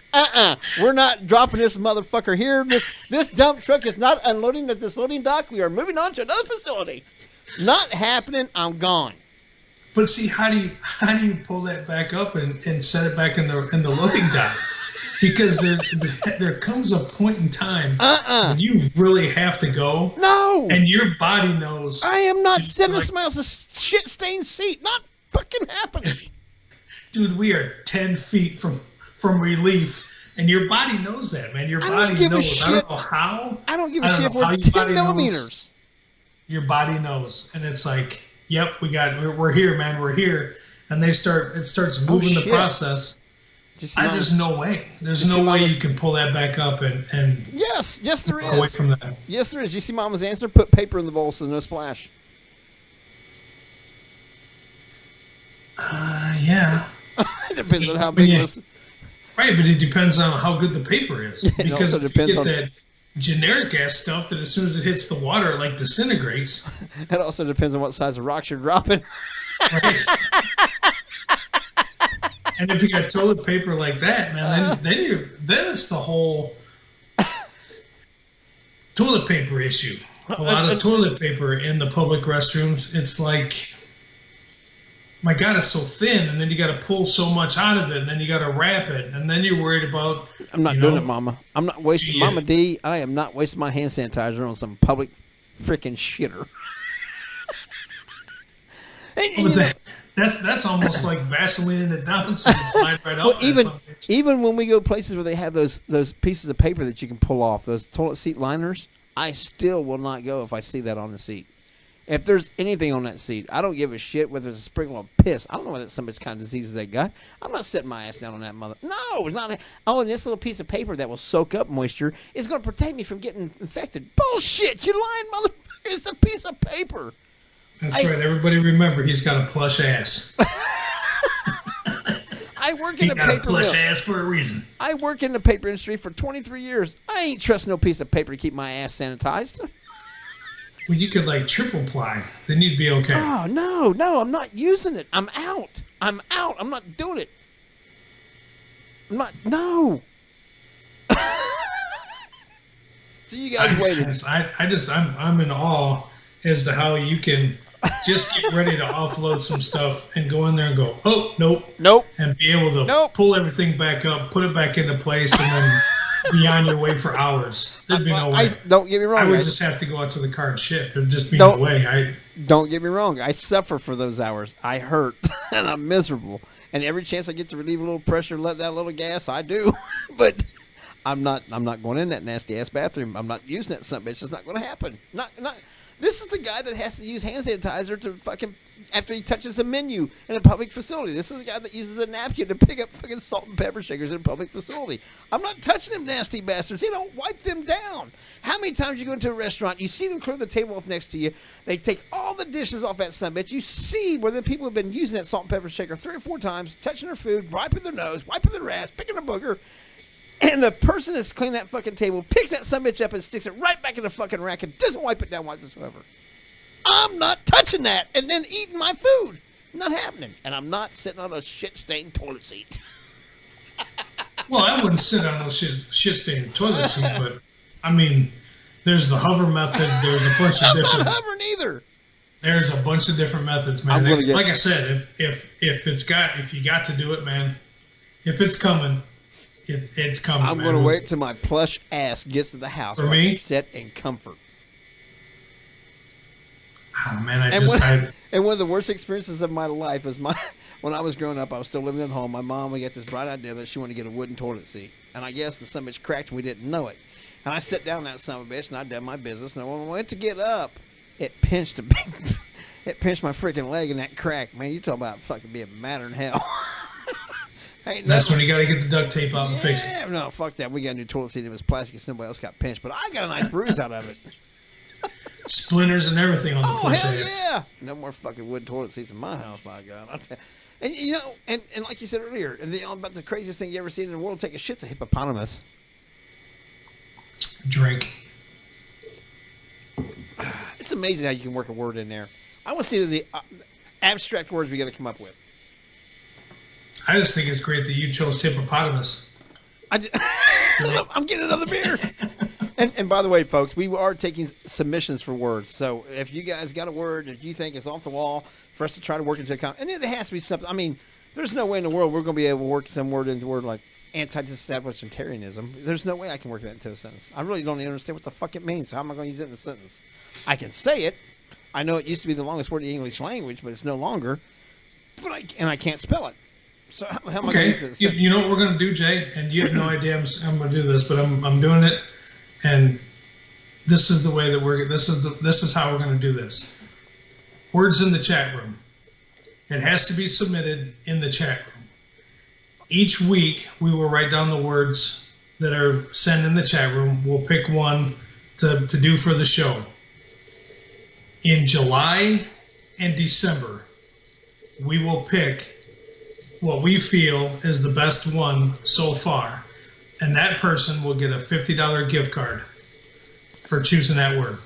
We're not dropping this motherfucker here. This dump truck is not unloading at this loading dock. We are moving on to another facility. Not happening. I'm gone. But see, how do you pull that back up and set it back in the loading dock? Because there comes a point in time when you really have to go. No. And your body knows. I am not sitting in somebody else's shit-stained seat. Not fucking happening. Dude, we are 10 feet from relief. And your body knows that, man. Your body knows. I don't know how. I don't give a shit if we're 10 millimeters. Your body knows. And it's like, yep, we're here, man. We're here. And it starts moving the process. There's no way. There's no way you can pull that back up and yes, there is. Away from that. Yes, there is. You see Mama's answer? Put paper in the bowl so no splash. Yeah. It depends on how big it is. Right, but it depends on how good the paper is. Because if you get that generic ass stuff that as soon as it hits the water, it like disintegrates. It also depends on what size of rocks you're dropping. Right. And if you got toilet paper like that, man, then it's the whole toilet paper issue. A lot of toilet paper in the public restrooms. It's like, my God, it's so thin, and then you got to pull so much out of it, and then you got to wrap it, and then you're worried about. I'm not doing it, Mama. I'm not wasting Mama D. I am not wasting my hand sanitizer on some public freaking shitter. That's almost like Vaselining it down so it slides right out. Well, even when we go places where they have those pieces of paper that you can pull off, those toilet seat liners, I still will not go if I see that on the seat. If there's anything on that seat, I don't give a shit whether it's a sprinkle of piss. I don't know what some of kind of diseases they got. I'm not setting my ass down on that mother. No, it's not. Oh, and this little piece of paper that will soak up moisture is going to protect me from getting infected. Bullshit! You're lying, motherfucker. It's a piece of paper. That's right. Everybody remember, he's got a plush ass. I work in the paper. He got a plush ass for a reason. I work in the paper industry for 23 years. I ain't trust no piece of paper to keep my ass sanitized. Well, you could like triple ply. Then you'd be okay. Oh, no, I'm not using it. I'm out. I'm not doing it. No. So you guys waited. I'm in awe as to how you can just get ready to offload some stuff and go in there and go, oh, nope. And be able to pull everything back up, put it back into place, and then be on your way for hours. There'd be no way. Don't get me wrong. I would just have to go out to the car and ship. There'd just be no way. Don't get me wrong. I suffer for those hours. I hurt, and I'm miserable. And every chance I get to relieve a little pressure, let out a little gas, I do. But I'm not going in that nasty ass bathroom. I'm not using that something. It's just not going to happen. Not. This is the guy that has to use hand sanitizer to fucking after he touches a menu in a public facility. This is the guy that uses a napkin to pick up fucking salt and pepper shakers in a public facility. I'm not touching them nasty bastards. They don't wipe them down. How many times you go into a restaurant, you see them clear the table off next to you, they take all the dishes off that sumbitch, you see where the people have been using that salt and pepper shaker 3 or 4 times, touching their food, wiping their nose, wiping their ass, picking a booger, and the person that's cleaning that fucking table picks that sumbitch up and sticks it right back in the fucking rack and doesn't wipe it down whatsoever. I'm not touching that and then eating my food. Not happening. And I'm not sitting on a shit-stained toilet seat. Well, I wouldn't sit on no shit-stained toilet seat, but, I mean, there's the hover method. There's a bunch of different... I'm not hovering either. There's a bunch of different methods, man. Like I said, if you got to do it, man, if it's coming... It's coming. I'm going to wait till my plush ass gets to the house where I can sit in comfort. Oh, man, and one of the worst experiences of my life was when I was growing up. I was still living at home. My mom, we got this bright idea that she wanted to get a wooden toilet seat, and I guess the son of a bitch cracked and we didn't know it. And I sat down that son of a bitch and I did my business. And when I went to get up, it pinched my freaking leg and that crack. Man, you talking about fucking being madder than hell. That's when you got to get the duct tape out and fix it. No, fuck that. We got a new toilet seat and it was plastic and somebody else got pinched. But I got a nice bruise out of it. Splinters and everything on the push ass. Oh, hell yeah. No more fucking wooden toilet seats in my house, my God. And, you know, and like you said earlier, about the craziest thing you ever seen in the world, take a shit's a hippopotamus. Drink. It's amazing how you can work a word in there. I want to see the abstract words we got to come up with. I just think it's great that you chose hippopotamus. I'm getting another beer. And by the way, folks, we are taking submissions for words. So if you guys got a word that you think is off the wall for us to try to work into a comment, and it has to be something. I mean, there's no way in the world we're going to be able to work some word into a word like anti-establishmentarianism. There's no way I can work that into a sentence. I really don't even understand what the fuck it means. So how am I going to use it in a sentence? I can say it. I know it used to be the longest word in the English language, but it's no longer. But I can't spell it. So how am I going to use this? You know what we're going to do, Jay? And you have no idea I'm going to do this, but I'm doing it. And this is the way that this is how we're going to do this. Words in the chat room. It has to be submitted in the chat room. Each week we will write down the words that are sent in the chat room. We'll pick one to do for the show. In July and December, we will pick what we feel is the best one so far, and that person will get a $50 gift card for choosing that word.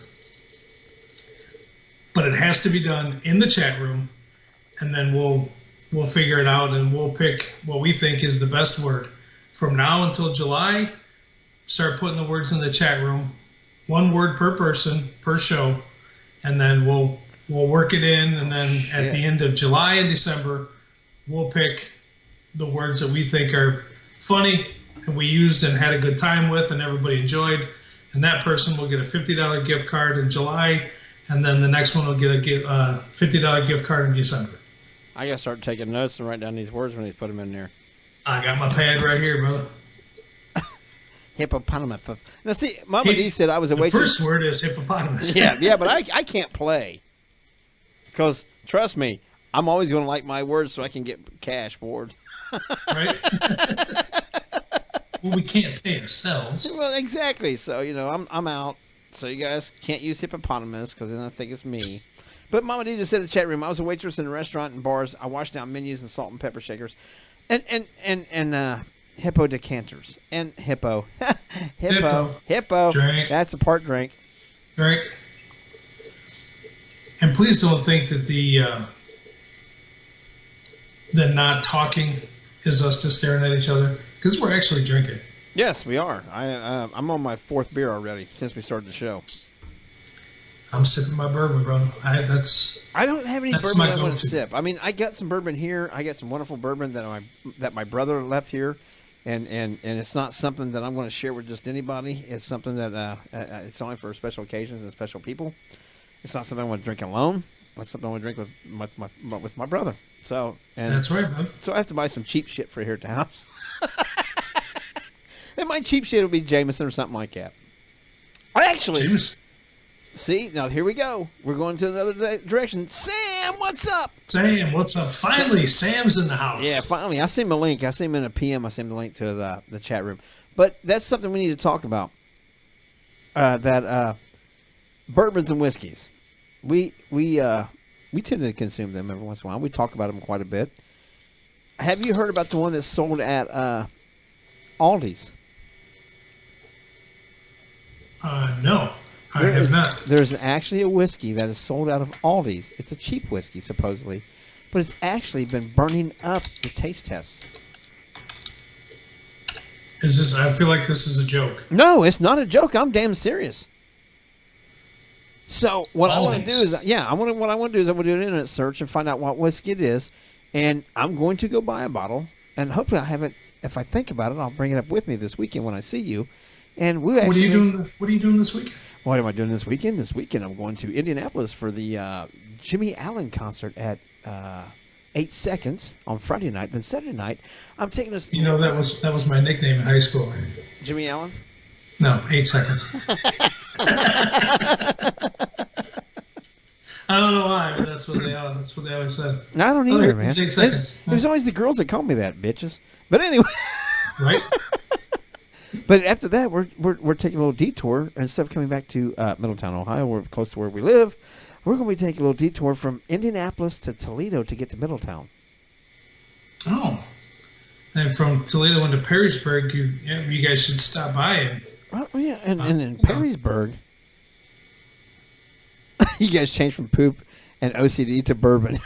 But it has to be done in the chat room, and then we'll figure it out, and we'll pick what we think is the best word. From now until July, start putting the words in the chat room, 1 word per person per show, and then we'll work it in, and then at the end of July and December, we'll pick the words that we think are funny and we used and had a good time with and everybody enjoyed, and that person will get a $50 gift card in July, and then the next one will get a $50 gift card in December. I got to start taking notes and write down these words when he's put them in there. I got my pad right here, brother. Hippopotamus. Now, see, Mama D said I was a waitress. The first word is hippopotamus. Yeah, but I can't play. Because, trust me, I'm always going to like my words so I can get cash for it. Right? Well, we can't pay ourselves. Well, exactly. So, you know, I'm out. So you guys can't use hippopotamus because then I think it's me. But Mama D just said in the chat room, I was a waitress in a restaurant and bars. I washed down menus and salt and pepper shakers. And hippo decanters. And hippo. Hippo. Drink. That's a part drink. Drink. And please don't think that the not talking is us just staring at each other, because we're actually drinking. Yes, we are. I'm on my 4th beer already since we started the show. I'm sipping my bourbon, brother. I don't have any bourbon I want to sip. I mean, I got some bourbon here. I got some wonderful bourbon that my brother left here, and it's not something that I'm going to share with just anybody. It's something that it's only for special occasions and special people. It's not something I want to drink alone. It's something I want to drink with my brother. So that's right, bud. So I have to buy some cheap shit for here at the house. And my cheap shit will be Jameson or something like that. Jameson. See, now here we go. We're going to another direction. Sam, what's up? Sam, what's up? Finally, Sam's in the house. Yeah, finally. I sent him a link. I sent him in a PM. I sent him the link to the chat room. But that's something we need to talk about. Bourbons and whiskeys. We tend to consume them every once in a while. We talk about them quite a bit. Have you heard about the one that's sold at Aldi's? No. I have not. There's actually a whiskey that is sold out of Aldi's. It's a cheap whiskey, supposedly, but it's actually been burning up the taste tests. Is this? I feel like this is a joke. No, it's not a joke. I'm damn serious. So what I want to do is, I'm going to do an internet search and find out what whiskey it is, and I'm going to go buy a bottle, and hopefully I have it. If I think about it, I'll bring it up with me this weekend when I see you. And we What are you doing? What are you doing this weekend? What am I doing this weekend? This weekend I'm going to Indianapolis for the Jimmy Allen concert at 8 Seconds on Friday night. Then Saturday night, I'm taking us. You know, that was my nickname in high school. Jimmy Allen? No, 8 Seconds. I don't know why, but that's what they always said. I don't either, man. 8 seconds. It was always the girls that called me that, bitches. But anyway. Right? But after that, we're taking a little detour. Instead of coming back to Middletown, Ohio, we're close to where we live. We're going to be taking a little detour from Indianapolis to Toledo to get to Middletown. Oh. And from Toledo into Perrysburg, you guys should stop by. And in Perrysburg, you guys changed from poop and OCD to bourbon.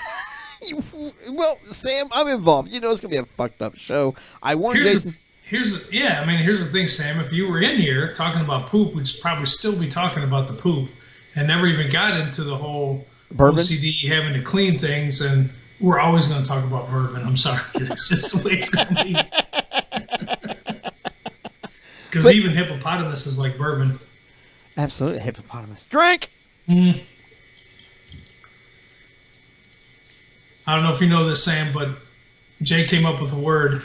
Well, Sam, I'm involved. You know it's going to be a fucked up show. I warned Jason. Here's the thing, Sam. If you were in here talking about poop, we'd probably still be talking about the poop and never even got into the whole bourbon? OCD having to clean things. And we're always going to talk about bourbon. I'm sorry. It's just the way it's going to be. Because even hippopotamus is like bourbon. Absolutely. Hippopotamus. Drink! I don't know if you know this, Sam, but Jay came up with a word.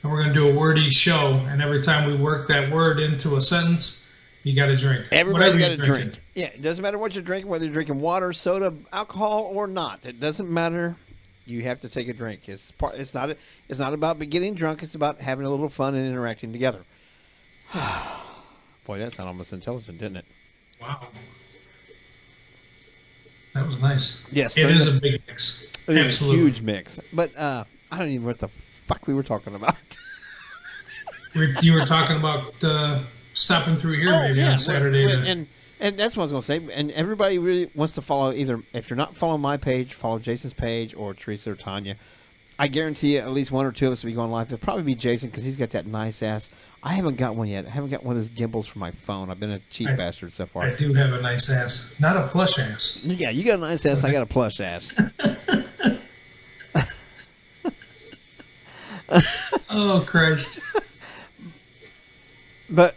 And we're going to do a word each show, and every time we work that word into a sentence, you got to drink. Everybody's got to drink. Yeah, it doesn't matter what you're drinking, whether you're drinking water, soda, alcohol, or not. It doesn't matter. You have to take a drink. It's not about getting drunk. It's about having a little fun and interacting together. Boy, that sounded almost intelligent, didn't it? Wow. That was nice. Yes. It is a big mix. It is a huge mix. But I don't even know what the fuck we were talking about. You were talking about stopping through here on Saturday. And that's what I was going to say. And everybody really wants to follow either, if you're not following my page, follow Jason's page or Teresa or Tanya. I guarantee you at least one or two of us will be going live. It'll probably be Jason because he's got that nice ass. I haven't got one yet. I haven't got one of those gimbals for my phone. I've been a cheap bastard so far. I do have a nice ass. Not a plush ass. Yeah, you got a nice ass. I got a plush ass. Oh, Christ. But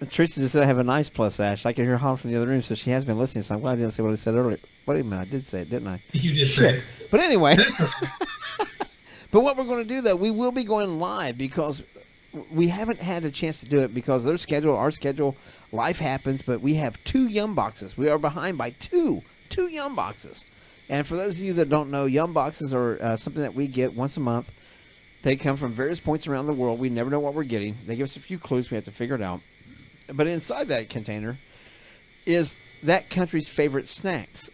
Teresa just said I have a nice plus ass. I can hear her from the other room, so she has been listening. So I'm glad I didn't say what I said earlier. Wait a minute, I did say it, didn't I? You did say it. But anyway. That's okay. But what we're going to do, though, we will be going live because we haven't had a chance to do it because their schedule, our schedule, life happens. But we have 2 Yum Boxes. We are behind by two Yum Boxes. And for those of you that don't know, Yum Boxes are something that we get once a month. They come from various points around the world. We never know what we're getting. They give us a few clues. We have to figure it out. But inside that container is that country's favorite snacks.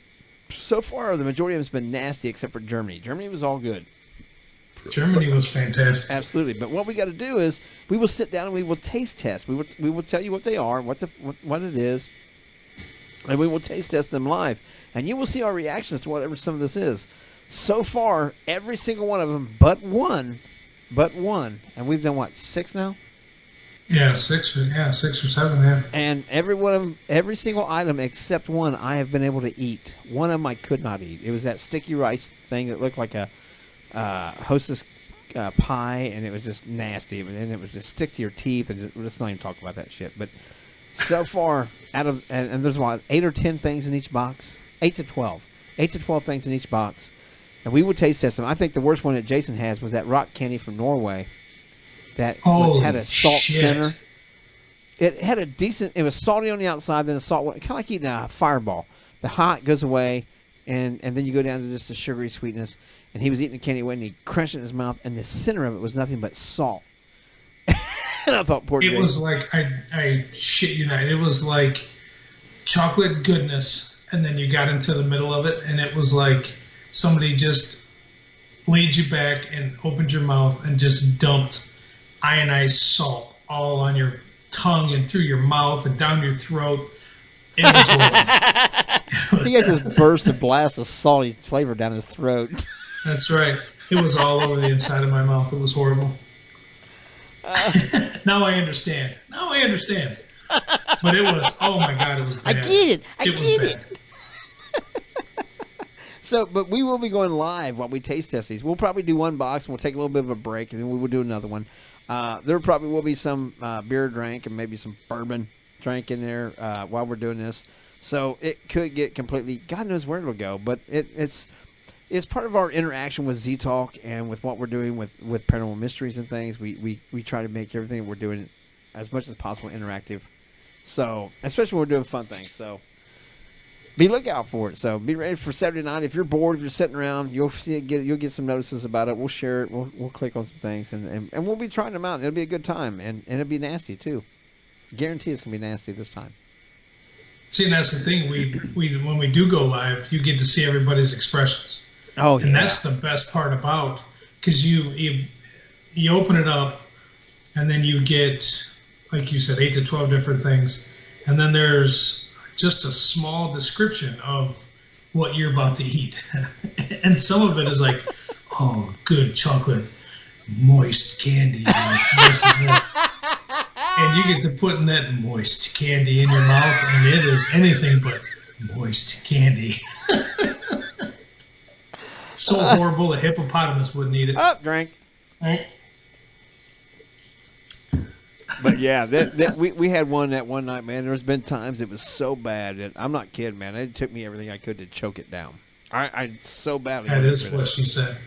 So far, the majority of them has been nasty except for Germany. Germany was all good. Germany was fantastic. Absolutely. But what we got to do is we will sit down and we will taste test. We will tell you what they are, what it is. and we will taste test them live, and you will see our reactions to whatever some of this is. So far, every single one of them, but one, and we've done what, 6 now? Yeah, 6 or 7, yeah. And every single item except one, I have been able to eat. One of them I could not eat. It was that sticky rice thing that looked like a Hostess pie, and it was just nasty. And it was just stick to your teeth, and let's not even talk about that shit. But so far, and there's what, 8 or 10 things in each box? 8 to 12. 8 to 12 things in each box. And we would taste test them. I think the worst one that Jason has was that rock candy from Norway. That had a salt center. It had a decent. It was salty on the outside, then a salt. Kind of like eating a Fireball. The hot goes away, and then you go down to just the sugary sweetness. And he was eating the candy away, and he crunched it in his mouth, and the center of it was nothing but salt. And I thought, poor Jason. It was like I shit you not. It was like chocolate goodness, and then you got into the middle of it, and it was like somebody just laid you back and opened your mouth and just dumped ionized salt all on your tongue and through your mouth and down your throat. It was horrible. He had this burst of blast of salty flavor down his throat. That's right. It was all over the inside of my mouth. It was horrible. Now I understand. But it was, oh my God, it was bad. I get it. It was bad. So, but we will be going live while we taste test these. We'll probably do one box, and we'll take a little bit of a break, and then we will do another one. There probably will be some beer drink and maybe some bourbon drink in there while we're doing this. So it could get completely, God knows where it'll go, but it's part of our interaction with Z-Talk and with what we're doing with Paranormal Mysteries and things. We try to make everything we're doing as much as possible interactive. So, especially when we're doing fun things. So, be lookout for it. So be ready for Saturday night. If you're bored, if you're sitting around, you'll see it. You'll get some notices about it. We'll share it. We'll click on some things, and we'll be trying them out. It'll be a good time, and it'll be nasty too. Guarantee it's gonna be nasty this time. See, and that's the thing. We when we do go live, you get to see everybody's expressions. Oh, yeah. And that's the best part about, because you open it up, and then you get, like you said, 8 to 12 different things, and then there's just a small description of what you're about to eat. And some of it is like, oh, good chocolate, moist candy. Moist. And you get to putting that moist candy in your mouth, and it is anything but moist candy. So horrible, a hippopotamus wouldn't eat it. Oh, drink. Right? But yeah, we had one that one night, man. There's been times it was so bad, and I'm not kidding, man. It took me everything I could to choke it down. I so badly. That is what she said.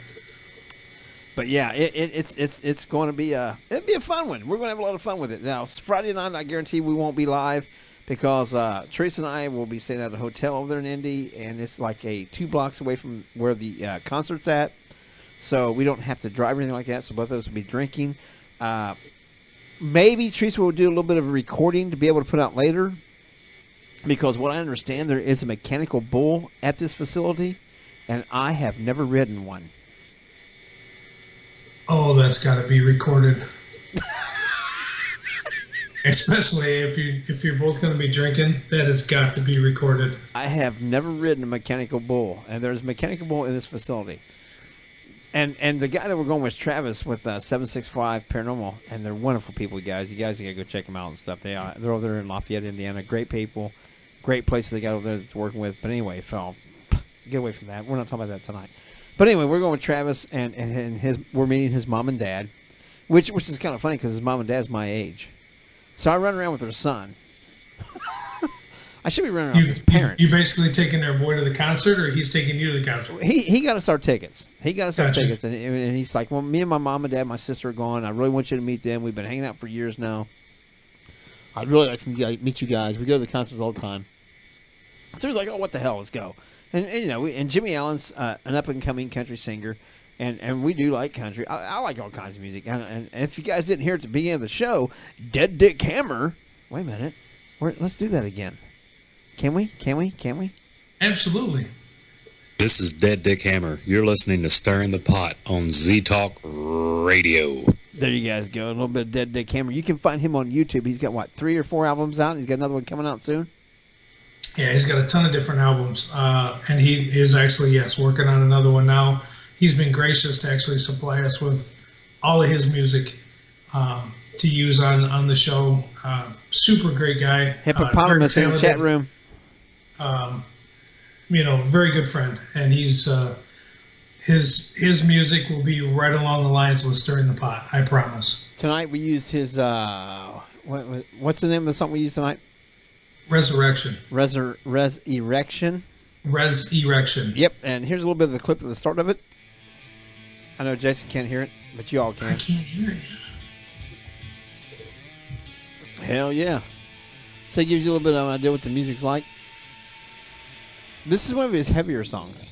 But yeah, it's going to be it'll be a fun one. We're going to have a lot of fun with it. Now Friday night, I guarantee we won't be live because Teresa and I will be staying at a hotel over there in Indy, and it's like 2 blocks away from where the concert's at, so we don't have to drive or anything like that. So both of us will be drinking. Maybe Teresa will do a little bit of a recording to be able to put out later, because what I understand, there is a mechanical bull at this facility, and I have never ridden one. Oh, that's got to be recorded. Especially if you're both going to be drinking, that has got to be recorded. I have never ridden a mechanical bull, and there's a mechanical bull in this facility. And the guy that we're going with is Travis with 765 Paranormal, and they're wonderful people, guys. You guys got to go check them out and stuff. They're over there in Lafayette, Indiana. Great people, great place they got over there that's working with. But anyway, Phil, get away from that. We're not talking about that tonight. But anyway, we're going with Travis, and we're meeting his mom and dad, which is kind of funny because his mom and dad's my age. So I run around with their son. I should be running around with his parents. You basically taking their boy to the concert, or he's taking you to the concert? He got us our tickets. Tickets, and he's like, well, me and my mom and dad, my sister are gone. I really want you to meet them. We've been hanging out for years now. I'd really like to meet you guys. We go to the concerts all the time. So he's like, oh, what the hell, let's go. And you know, and Jimmy Allen's an up-and-coming country singer, and we do like country. I like all kinds of music. And if you guys didn't hear at the beginning of the show, Dead Dick Hammer. Wait a minute. Let's do that again. Can we? Absolutely. This is Dead Dick Hammer. You're listening to Stirring the Pot on Z-Talk Radio. There you guys go. A little bit of Dead Dick Hammer. You can find him on YouTube. He's got, 3 or 4 albums out? He's got another one coming out soon? Yeah, he's got a ton of different albums, and he is actually, yes, working on another one now. He's been gracious to actually supply us with all of his music to use on the show. Super great guy. Hippopotamus in the chat room. Very good friend, and he's his music will be right along the lines of Stirring the Pot. I promise. Tonight we used his what's the name of the song we used tonight? Resurrection. Resurrection. Resurrection. Yep, and here's a little bit of the clip of the start of it. I know Jason can't hear it, but you all can. I can't hear it. Hell yeah. So it gives you a little bit of an idea what the music's like. This is one of his heavier songs.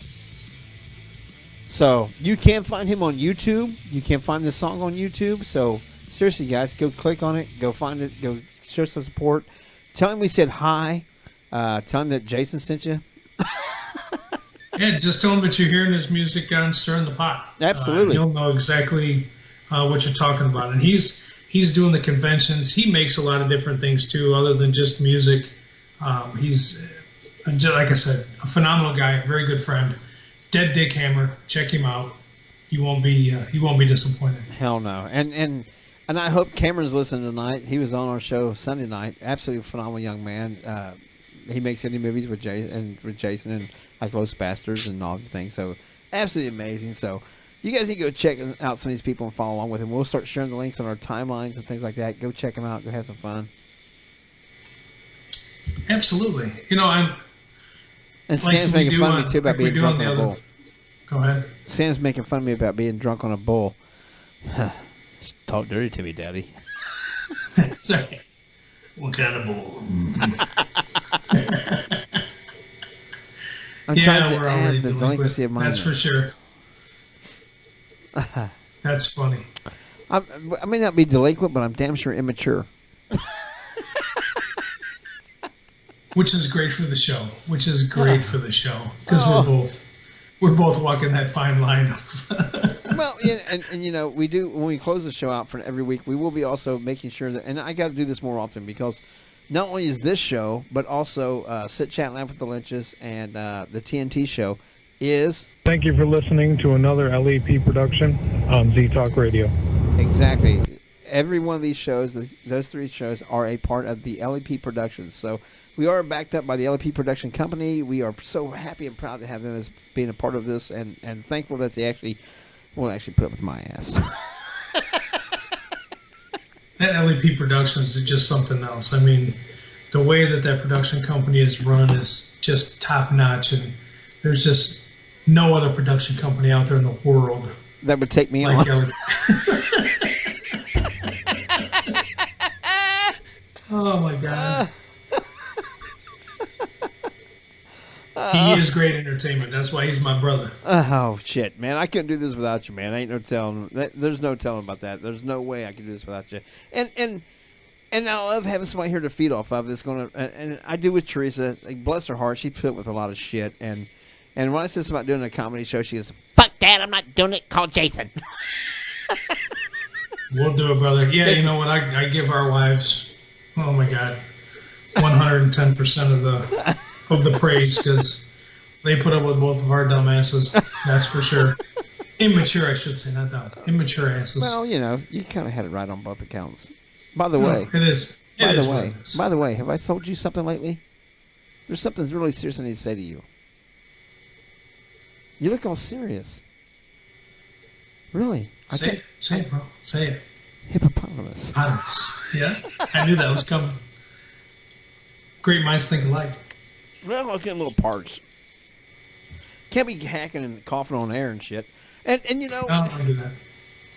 So you can find him on YouTube. You can find this song on YouTube. So seriously, guys, go click on it. Go find it. Go show some support. Tell him we said hi. Tell him that Jason sent you. Yeah, just tell him that you're hearing his music on Stirring the Pot. Absolutely. He'll know exactly what you're talking about. And he's doing the conventions. He makes a lot of different things, too, other than just music. He's, like I said, a phenomenal guy, very good friend. Dead Dick Hammer. Check him out. You won't be disappointed. Hell no. And I hope Cameron's listening tonight. He was on our show Sunday night. Absolutely phenomenal young man. He makes indie movies with Jason and like Los Bastards and all the things. So absolutely amazing. So you guys need to go check out some of these people and follow along with him. We'll start sharing the links on our timelines and things like that. Go check them out. Go have some fun. Absolutely. And Sam's making fun of me too about being drunk on a bull. Go ahead. Sam's making fun of me about being drunk on a bull. Talk dirty to me, Daddy. Sorry. What kind of bull? I'm trying to add the delinquency of mine. That's for sure. That's funny. I may not be delinquent, but I'm damn sure immature. Which is great for the show. Because we're both walking that fine line. Well, and we do, when we close the show out for every week, we will be also making sure that, and I got to do this more often because not only is this show, but also Sit Chat Laugh with the Lynches and the TNT show is... Thank you for listening to another LEP production on Z-Talk Radio. Exactly. Every one of these shows, those three shows, are a part of the LEP Productions. So we are backed up by the LEP Production Company. We are so happy and proud to have them as being a part of this, and thankful that they actually put up with my ass. That LEP Productions is just something else. I mean, the way that production company is run is just top notch, and there's just no other production company out there in the world that would take me on. Oh my God. He is great entertainment. That's why he's my brother. Oh shit, man! I couldn't do this without you, man. Ain't no telling. There's no telling about that. There's no way I could do this without you. And I love having somebody here to feed off of. That's gonna. And I do with Teresa. Like, bless her heart, she put up with a lot of shit. And when I said something about doing a comedy show, she goes, "Fuck that! I'm not doing it. Call Jason." We'll do it, brother. Yeah, Jason's, you know what? I give our wives, oh my God, 110% of the praise, because they put up with both of our dumbasses. That's for sure. Immature, I should say, not dumb. Immature asses. Well, you kind of had it right on both accounts. By the way, it is. By the way, have I told you something lately? There's something really serious I need to say to you. You look all serious. Really? Say it, bro. Say it. Hippopotamus. Yeah, I knew that was coming. Great minds think alike. Well, I was getting a little parched. Can't be hacking and coughing on air and shit. And No, don't do that.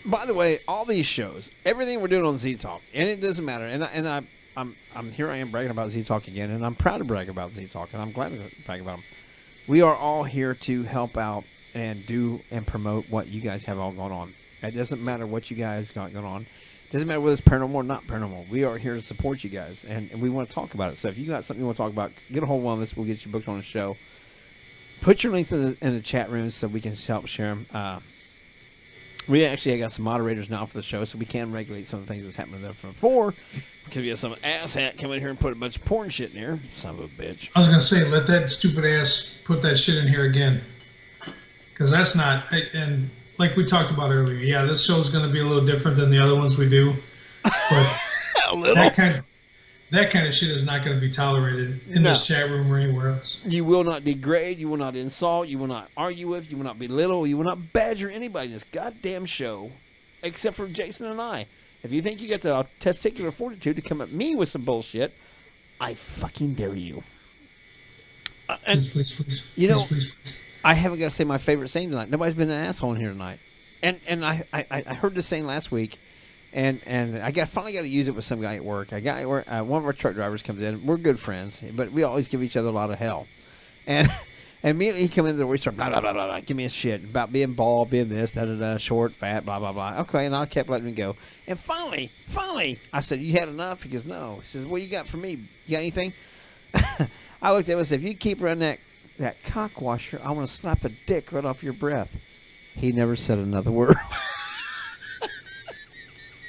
By the way, all these shows, everything we're doing on Z Talk, and it doesn't matter. And I'm here. I am bragging about Z Talk again, and I'm proud to brag about Z Talk, and I'm glad to brag about them. We are all here to help out and do and promote what you guys have all going on. It doesn't matter what you guys got going on. It doesn't matter whether it's paranormal or not paranormal. We are here to support you guys, and we want to talk about it. So if you got something you want to talk about, get a hold of us. We'll get you booked on the show. Put your links in the chat room so we can help share them. We actually got some moderators now for the show, so we can regulate some of the things that's happening there from before. Because we have some asshat come in here and put a bunch of porn shit in there. Son of a bitch. I was going to say, let that stupid ass put that shit in here again. Because that's not, and like we talked about earlier, yeah, this show's going to be a little different than the other ones we do. But that kind of shit is not going to be tolerated in this chat room or anywhere else. You will not degrade, you will not insult, you will not argue with, you will not belittle, you will not badger anybody in this goddamn show, except for Jason and I. If you think you got the testicular fortitude to come at me with some bullshit, I fucking dare you. Please. You know, please. I haven't got to say my favorite saying tonight. Nobody's been an asshole in here tonight. And I heard this saying last week, and I finally got to use it with some guy at work. One of our truck drivers comes in. We're good friends, but we always give each other a lot of hell. And immediately he come in there, we start blah, blah, blah, blah, blah, give me a shit about being bald, being this, da-da-da, short, fat, blah, blah, blah. Okay, and I kept letting him go. And finally, I said, you had enough? He goes, no. He says, what you got for me? You got anything? I looked at him and said, if you keep running that cock washer, I want to slap the dick right off your breath. He never said another word.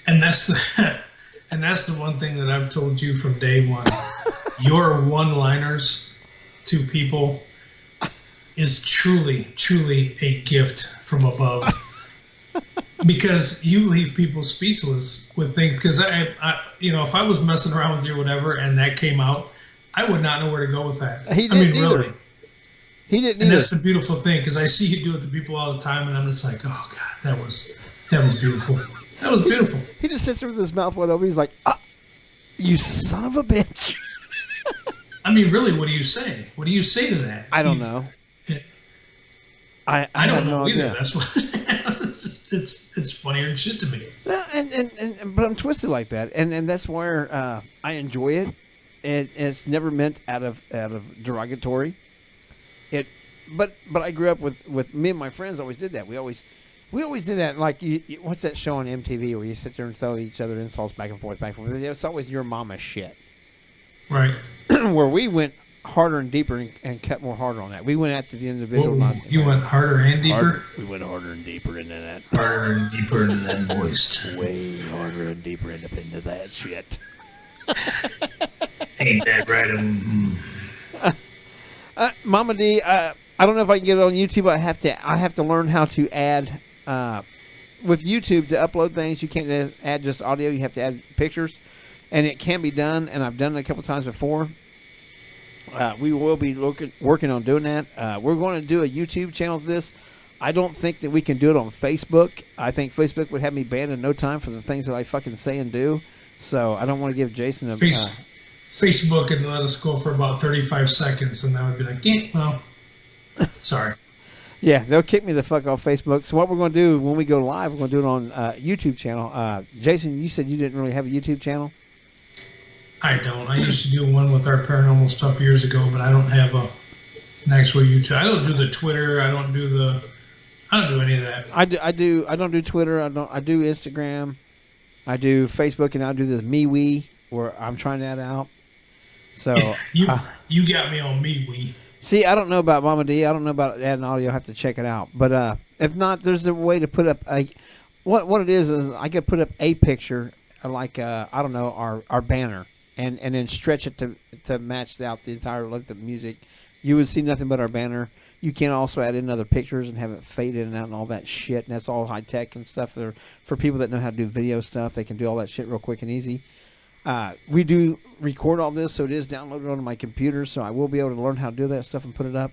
And that's the one thing that I've told you from day one. Your one-liners to people is truly, truly a gift from above. Because you leave people speechless with things. Because I, if I was messing around with you or whatever, and that came out, I would not know where to go with that. He didn't either. Really. He didn't and either. That's the beautiful thing, because I see you do it to people all the time, and I'm just like, oh God, that was beautiful. That was beautiful. He just sits there with his mouth wide open. He's like, you son of a bitch. I mean, really, what do you say? What do you say to that? I don't know. I don't know either. Idea. That's what it's funnier than shit to me. But I'm twisted like that, and that's where I enjoy it. It's never meant out of derogatory. But I grew up with me and my friends always did that. We always did that. Like what's that show on MTV where you sit there and throw each other insults back and forth. It's always your mama shit. Right. Where we went harder and deeper and cut more harder on that. We went after the individual. You went harder and deeper? We went harder and deeper into that. Harder and deeper into that moist. Way harder and deeper into that shit. Ain't that right? Mama D, I don't know if I can get it on YouTube. I have to learn how to add with YouTube to upload things. You can't add just audio. You have to add pictures, and it can be done. And I've done it a couple times before. We will be working on doing that. We're going to do a YouTube channel for this. I don't think that we can do it on Facebook. I think Facebook would have me banned in no time for the things that I fucking say and do. So I don't want to give Jason a... Facebook and let us go for about 35 seconds, and that would be like, yeah, well, sorry. Yeah, they'll kick me the fuck off Facebook. So what we're going to do when we go live, we're going to do it on YouTube channel. Jason, you said you didn't really have a YouTube channel? I don't. I used to do one with our paranormal stuff years ago, but I don't have an actual YouTube. I don't do the Twitter. I don't do any of that. I don't do Twitter. I do Instagram. I do Facebook, and I do the MeWe where I'm trying that out. So you got me on MeWe. See, I don't know about Mama D. I don't know about adding audio. I have to check it out. But if not, there's a way to put up what it is I could put up a picture like I don't know our banner and then stretch it to match out the entire length of music. You would see nothing but our banner. You can also add in other pictures and have it fade in and out and all that shit. And that's all high tech and stuff. For people that know how to do video stuff, they can do all that shit real quick and easy. We do record all this, so it is downloaded onto my computer, so I will be able to learn how to do that stuff and put it up.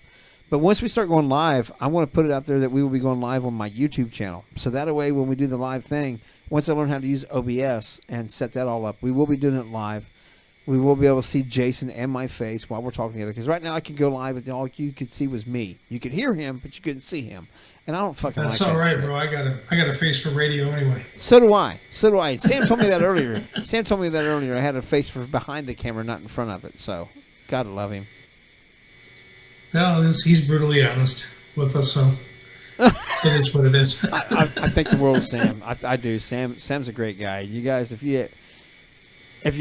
But once we start going live, I want to put it out there that we will be going live on my YouTube channel. So that way, when we do the live thing, once I learn how to use OBS and set that all up, we will be doing it live. We will be able to see Jason and my face while we're talking together. Because right now I could go live and all you could see was me. You could hear him, but you couldn't see him. And I don't fucking That's like that. That's all right, shit. bro. I got a face for radio anyway. So do I. Sam told me that earlier. I had a face for behind the camera, not in front of it. So, gotta love him. No, he's brutally honest with us, so it is what it is. I think the world of Sam. I do. Sam's a great guy. You guys, if you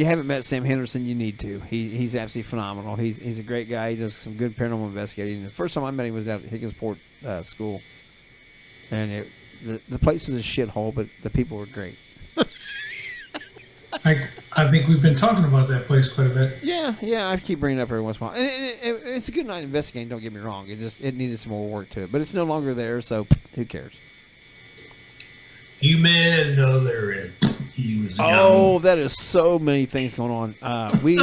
haven't met Sam Henderson, you need to. He's absolutely phenomenal. He's a great guy. He does some good paranormal investigating. The first time I met him was at Higginsport School. And the place was a shithole, but the people were great. I think we've been talking about that place quite a bit. Yeah, I keep bringing it up every once in a while. And it's a good night investigating, don't get me wrong. It needed some more work to it. But it's no longer there, so who cares? You met another, and he was young. Oh, that is so many things going on. We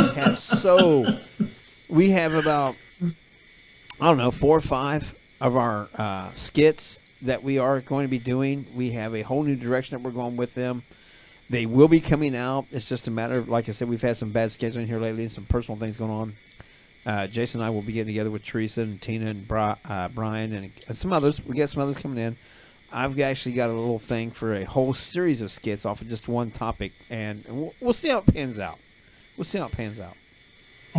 have about, I don't know, 4 or 5 of our skits that we are going to be doing. We have a whole new direction that we're going with them. They will be coming out. It's just a matter of, like I said, we've had some bad scheduling here lately and some personal things going on. Jason and I will be getting together with Teresa and Tina and Brian and some others. We got some others coming in. I've actually got a little thing for a whole series of skits off of just one topic, and we'll see how it pans out. Oh,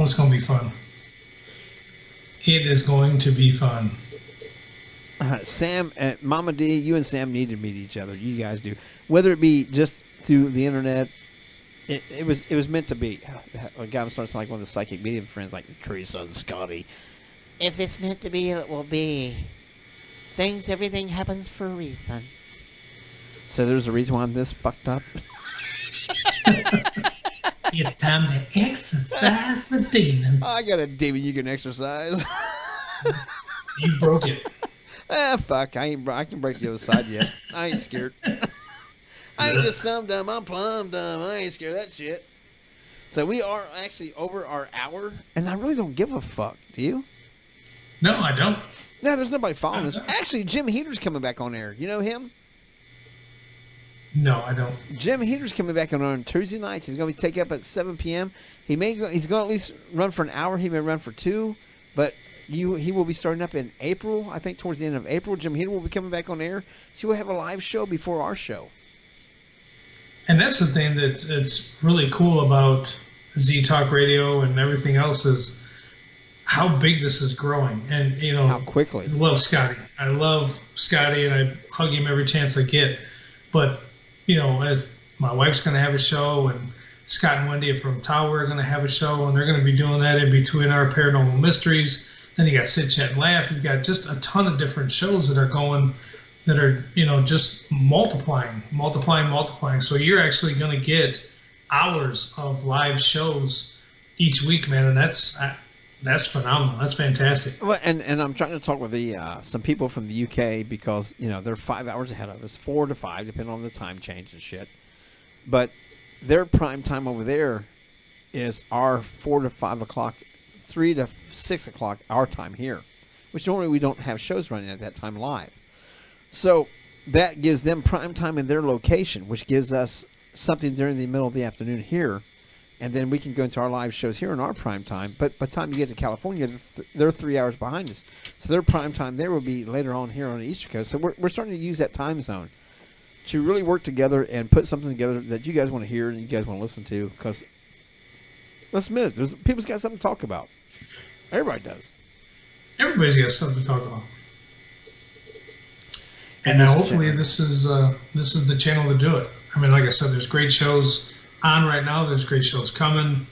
it's going to be fun. It is going to be fun. Sam and Mama D, you and Sam need to meet each other. You guys do. Whether it be just through the internet, it was meant to be. A guy was starting to sound like one of the psychic medium friends, like Teresa and Scotty. If it's meant to be, it will be. Everything happens for a reason. So there's a reason why I'm this fucked up. It's time to exercise the demons. I got a demon you can exercise. You broke it. Fuck. I can break the other side yet. I ain't scared. I ain't just some dumb. I'm plumb dumb. I ain't scared of that shit. So we are actually over our hour, and I really don't give a fuck. Do you? No, I don't. No, there's nobody following us. Actually, Jim Heater's coming back on air. You know him? No, I don't. Jim Heater's coming back on Tuesday nights. He's going to be taken up at 7 p.m. He's going to at least run for an hour. He may run for 2, but he will be starting up in April. I think towards the end of April, Jim Heater will be coming back on air. So we'll have a live show before our show. And that's the thing that's really cool about Z Talk Radio and everything else is how big this is growing, and how quickly. I love Scotty, and I hug him every chance I get. But if my wife's going to have a show, and Scott and Wendy from Tower are going to have a show, and they're going to be doing that in between our Paranormal Mysteries. Then you got Sit Chat and Laugh. You've got just a ton of different shows that are going, that are just multiplying. So you're actually going to get hours of live shows each week, man, and that's phenomenal. That's fantastic. Well, and I'm trying to talk with some people from the UK because they're 5 hours ahead of us, 4 to 5, depending on the time change and shit. But their prime time over there is our 4 to 5 o'clock, 3 to 6 o'clock our time here, which normally we don't have shows running at that time live. So that gives them prime time in their location, which gives us something during the middle of the afternoon here. And then we can go into our live shows here in our prime time. But by the time you get to California, they're 3 hours behind us. So their prime time there will be later on here on the East Coast. So we're starting to use that time zone to really work together and put something together that you guys want to hear and you guys want to listen to. Because let's admit it, people's got something to talk about. Everybody does. Everybody's got something to talk about. And now hopefully this is the channel to do it. I mean, like I said, there's great shows on right now. There's great shows coming,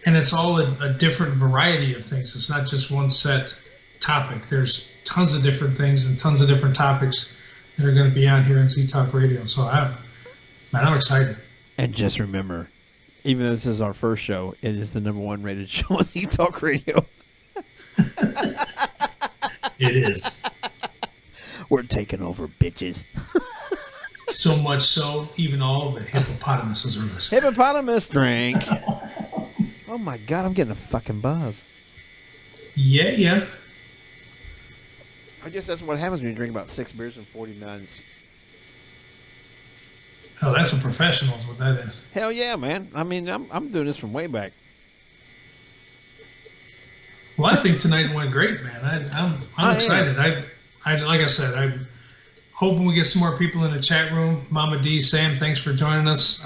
and it's all a different variety of things. It's not just one set topic. There's tons of different things and tons of different topics that are going to be on here in Z Talk Radio. So I'm excited. And just remember, even though this is our first show, it is the #1 rated show on Z Talk Radio. It is. We're taking over, bitches. So much so, even all the hippopotamuses are listening. Hippopotamus drink. Oh my God, I'm getting a fucking buzz. Yeah. I guess that's what happens when you drink about 6 beers in 40 minutes. Oh, that's a professional is what that is. Hell yeah, man. I mean, I'm doing this from way back. Well, I think tonight went great, man. I'm excited. I like I said, I'm hoping we get some more people in the chat room. Mama D, Sam, thanks for joining us.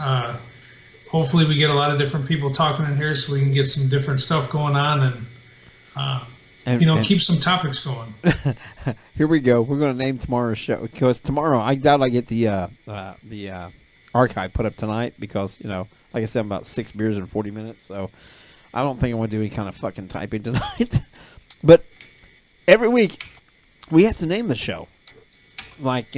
Hopefully we get a lot of different people talking in here so we can get some different stuff going on and keep some topics going. Here we go. We're going to name tomorrow's show because tomorrow I doubt I get the archive put up tonight because, like I said, I'm about 6 beers in 40 minutes. So I don't think I want to do any kind of fucking typing tonight. But every week we have to name the show. Like,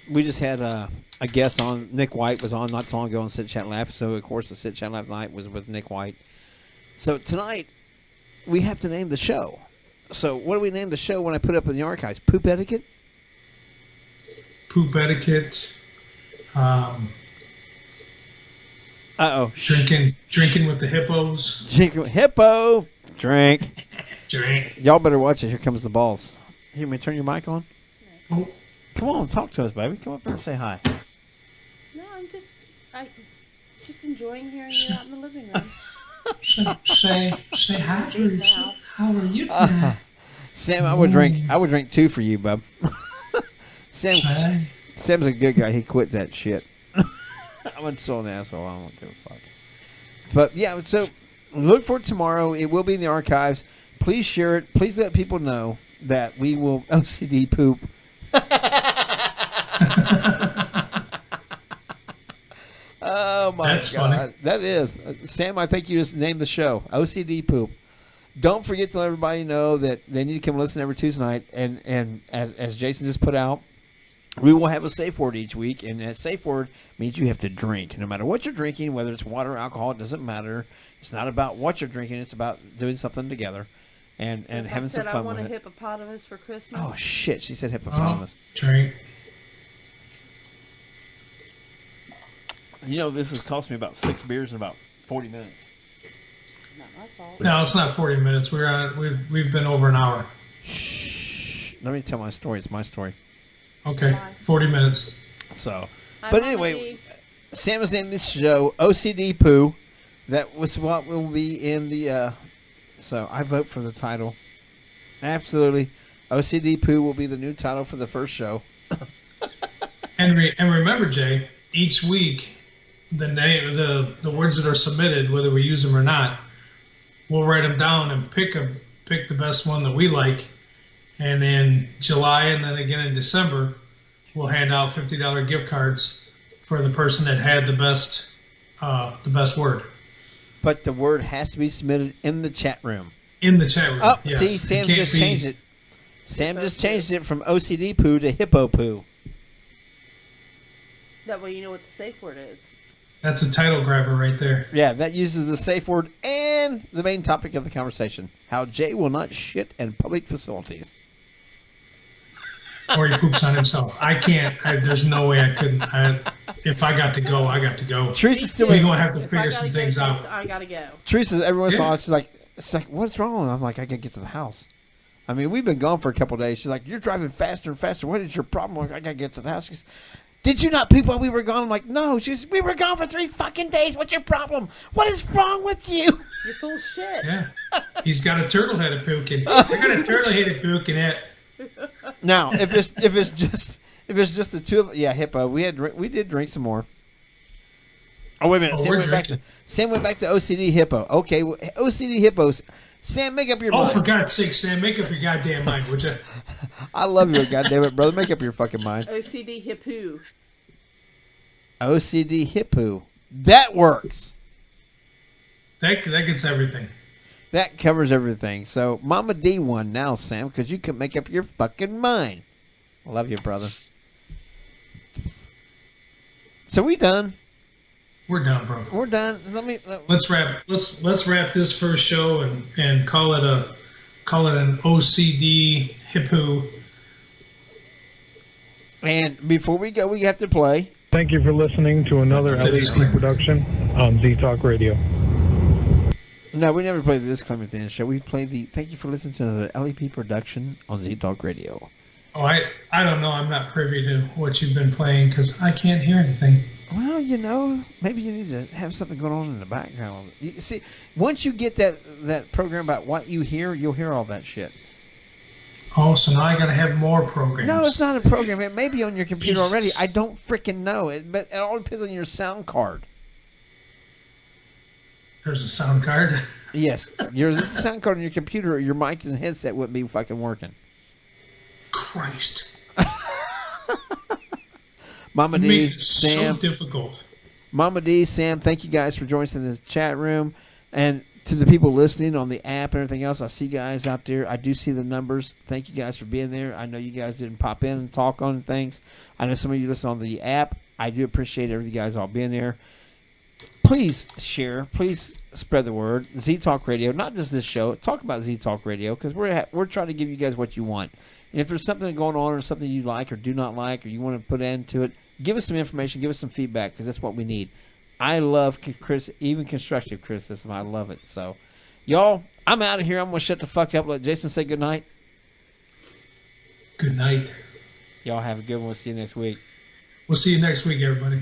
we just had a guest on. Nick White was on not so long ago on Sit Chat Laugh. So of course the Sit Chat Laugh night was with Nick White. So tonight we have to name the show. So what do we name the show when I put it up in the archives? Poop etiquette. Poop etiquette. Drinking with the hippos. Hippo. Drink. Drink. Y'all better watch it. Here comes the balls. Here, may turn your mic on? Oh. Come on, talk to us, baby. Come up here and say hi. No, I'm just enjoying hearing you out in the living room. say hi, Teresa. How are you tonight? Sam, I would drink 2 for you, bub. Sam's a good guy. He quit that shit. I'm still an asshole. I don't give a fuck. But yeah, so look for it tomorrow. It will be in the archives. Please share it. Please let people know that we will OCD poop. Oh my That's God. funny. That is. Sam, I think you just named the show. OCD poop. Don't forget to let everybody know that they need to come listen every Tuesday night. And as Jason just put out, we will have a safe word each week. And that safe word means you have to drink. No matter what you're drinking, whether it's water or alcohol, it doesn't matter. It's not about what you're drinking. It's about doing something together and having some fun with it. I want a hippopotamus for Christmas. Oh, shit. She said hippopotamus. Drink. You know, this has cost me about 6 beers in about 40 minutes. Not my fault. No, it's not 40 minutes. We've been over an hour. Shh. Let me tell my story. It's my story. Okay, 40 minutes. So, but anyway, Sam is named this show OCD Poo. That was what will be in the. So I vote for the title. Absolutely, OCD Poo will be the new title for the first show. And remember, Jay, each week the name, the words that are submitted, whether we use them or not, we'll write them down and pick the best one that we like. And in July and then again in December, we'll hand out $50 gift cards for the person that had the best word. But the word has to be submitted in the chat room. In the chat room. Oh, yes. see, Sam just changed it. Sam just changed it from OCD poo to hippo poo. That way you know what the safe word is. That's a title grabber right there. Yeah, that uses the safe word and the main topic of the conversation: how Jay will not shit in public facilities. Or he poops on himself. I can't. There's no way I couldn't. If I got to go, I got to go. Teresa still. We're gonna have to figure some things out. I gotta go. Teresa, every once in a while, she's like, "What's wrong?" I'm like, "I gotta get to the house." I mean, we've been gone for a couple of days. She's like, "You're driving faster and faster. What is your problem?" I'm like, "I gotta get to the house." She goes, "Did you not poop while we were gone?" I'm like, "No." She's, "We were gone for 3 fucking days. What's your problem? What is wrong with you?" You're full of shit. Yeah. He's got a turtle head of puking. I got a turtle head of puking it. Now, if it's just the two of hippo. We did drink some more. Oh wait a minute, Sam went back to OCD hippo. Okay, OCD hippos. Sam, make up your mind. Oh, for God's sake, Sam, make up your goddamn mind, would you? I love you, goddamn it, brother. Make up your fucking mind. OCD hippoo. OCD hippoo. That works. That gets everything. That covers everything. So, Mama D won now, Sam, because you can make up your fucking mind. I love you, brother. So we done. We're done, bro. We're done. Let's wrap. Let's wrap this first show and call it an OCD hippoo. And before we go, we have to play. Thank you for listening to another LEP production on Z-Talk Radio. No, we never play the disclaimer at the end of the show. We play the thank you for listening to the LEP production on Z-Talk Radio. Oh, I don't know. I'm not privy to what you've been playing because I can't hear anything. Well, maybe you need to have something going on in the background. You see, once you get that program about what you hear, you'll hear all that shit. Oh, so now I got to have more programs. No, it's not a program. It may be on your computer already. I don't freaking know. But it all depends on your sound card. There's a sound card? Yes. Your sound card on your computer or your mic and headset wouldn't be fucking working. Christ. Mama D, Sam. So difficult. Mama D, Sam, thank you guys for joining us in the chat room. And To the people listening on the app and everything else, I see guys out there. I do see the numbers. Thank you guys for being there. I know you guys didn't pop in and talk on things. I know some of you listen on the app. I do appreciate you guys all being there. Please share. Please spread the word. Z Talk Radio, not just this show. Talk about Z Talk Radio because we're trying to give you guys what you want. And if there's something going on or something you like or do not like or you want to put into it, give us some information. Give us some feedback because that's what we need. I love even constructive criticism. I love it. So, y'all, I'm out of here. I'm going to shut the fuck up. Let Jason say good night. Good night. Y'all have a good one. We'll see you next week. We'll see you next week, everybody.